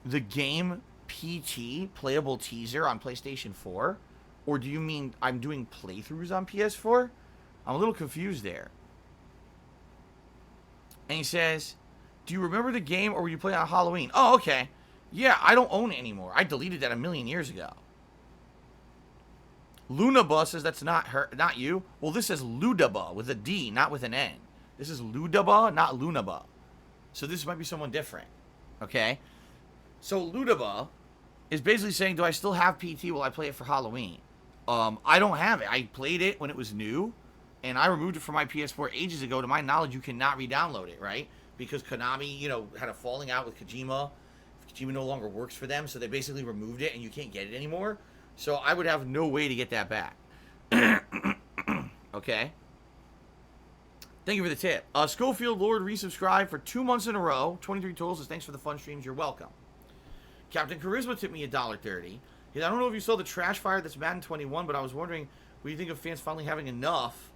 Speaker 1: the game PT, playable teaser on PlayStation 4? Or do you mean I'm doing playthroughs on PS4? I'm a little confused there. And he says, "Do you remember the game, or were you playing on Halloween?" Oh, okay. Yeah, I don't own it anymore. I deleted that a million years ago. Lunaba says that's not her, not you. Well, this says Ludaba with a D, not with an N. This is Ludaba, not Lunaba. So this might be someone different. Okay? So Ludaba is basically saying, do I still have PT while I play it for Halloween? I don't have it. I played it when it was new, and I removed it from my PS4 ages ago. To my knowledge, you cannot re-download it, right? Because Konami, you know, had a falling out with Kojima. Kojima no longer works for them, so they basically removed it, and you can't get it anymore. So I would have no way to get that back. Okay? Thank you for the tip. Schofield Lord resubscribed for 2 months in a row. 23 totals. Thanks for the fun streams. You're welcome. Captain Charisma tipped me $1.30. I don't know if you saw the trash fire that's Madden 21, but I was wondering, what do you think of fans finally having enough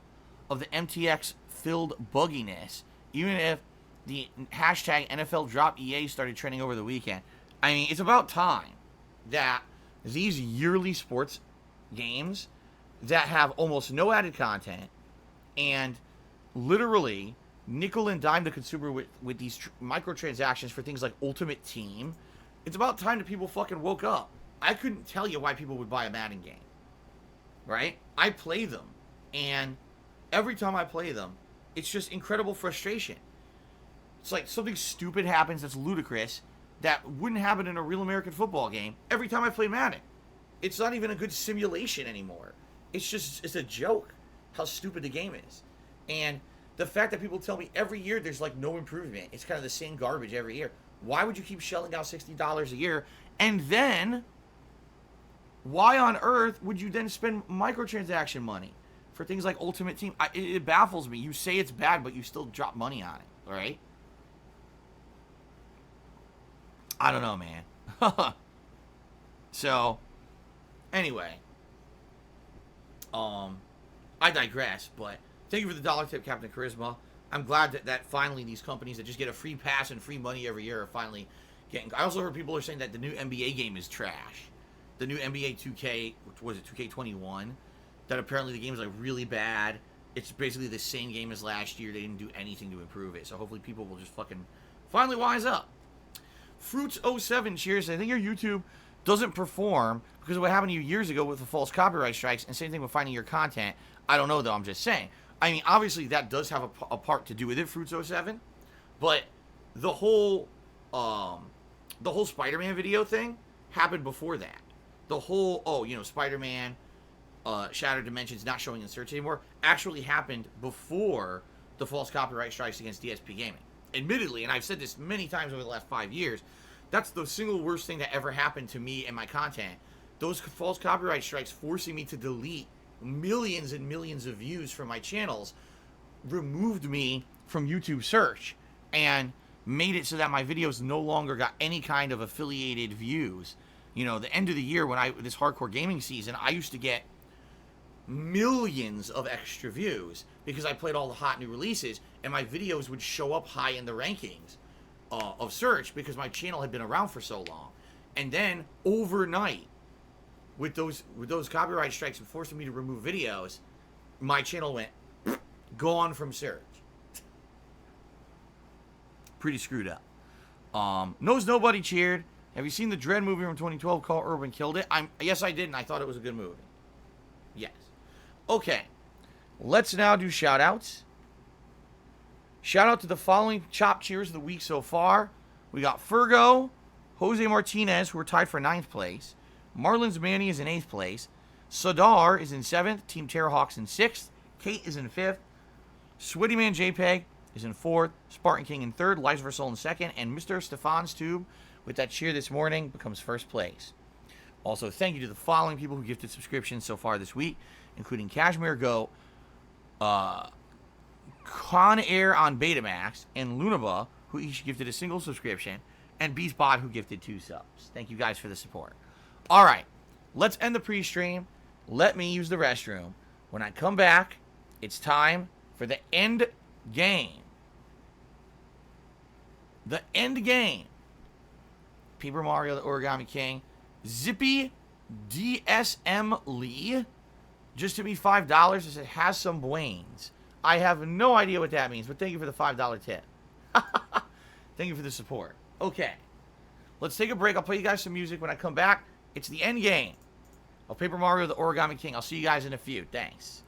Speaker 1: of the MTX-filled bugginess, even if the hashtag NFL Drop EA started trending over the weekend? I mean, it's about time that these yearly sports games that have almost no added content and literally nickel and dime the consumer with these microtransactions for things like Ultimate Team, it's about time that people fucking woke up. I couldn't tell you why people would buy a Madden game, right? I play them, and every time I play them, it's just incredible frustration. It's like something stupid happens that's ludicrous that wouldn't happen in a real American football game every time I play Madden. It's not even a good simulation anymore. It's a joke how stupid the game is. And the fact that people tell me every year there's like no improvement, it's kind of the same garbage every year. Why would you keep shelling out $60 a year? And then, why on earth would you then spend microtransaction money for things like Ultimate Team? It baffles me. You say it's bad, but you still drop money on it, all right? I don't know, man. So, anyway, I digress, but thank you for the dollar tip, Captain Charisma. I'm glad that finally these companies that just get a free pass and free money every year are finally getting... I also heard people are saying that the new NBA game is trash. The new NBA 2K, what was it, 2K21, that apparently the game is like really bad. It's basically the same game as last year. They didn't do anything to improve it. So hopefully people will just fucking finally wise up. Fruits07 cheers. I think your YouTube doesn't perform because of what happened to you years ago with the false copyright strikes, and same thing with finding your content. I don't know, though. I'm just saying. I mean, obviously that does have a part to do with it, Fruits07, but the whole the whole Spider-Man video thing happened before that. The whole, Spider-Man, Shattered Dimensions not showing in search anymore actually happened before the false copyright strikes against DSPGaming. Admittedly, and I've said this many times over the last 5 years, that's the single worst thing that ever happened to me and my content. Those false copyright strikes forcing me to delete millions and millions of views from my channels removed me from YouTube search and made it so that my videos no longer got any kind of affiliated views. You know, the end of the year when this hardcore gaming season, I used to get millions of extra views because I played all the hot new releases, and my videos would show up high in the rankings of search because my channel had been around for so long. And then overnight, with those copyright strikes and forcing me to remove videos, my channel went gone from search. Pretty screwed up. Knows Nobody cheered. Have you seen the Dread movie from 2012 called Urban Killed It? Yes, I did, and I thought it was a good movie. Yes. Okay. Let's now do shout-outs. Shout-out to the following Chop Cheers of the week so far. We got Fergo, Jose Martinez, who are tied for 9th place. Marlins Manny is in 8th place. Sadar is in 7th. Team Terrahawks in 6th. Kate is in 5th. Sweatyman JPEG is in 4th. Spartan King in 3rd. Lies Versol in 2nd. And Mr. Stefan's Tube, with that cheer this morning, becomes 1st place. Also, thank you to the following people who gifted subscriptions so far this week, including Cashmere Goat, Con Air on Betamax, and Lunaba, who each gifted a single subscription, and Beastbot, who gifted 2 subs. Thank you guys for the support. All right, let's end the pre-stream. Let me use the restroom. When I come back, it's time for the end game. The end game. Paper Mario, the Origami King. Zippy DSM Lee. Just to be $5, it says it has some Bwains. I have no idea what that means, but thank you for the $5 tip. Thank you for the support. Okay. Let's take a break. I'll play you guys some music. When I come back, it's the end game of Paper Mario, the Origami King. I'll see you guys in a few. Thanks.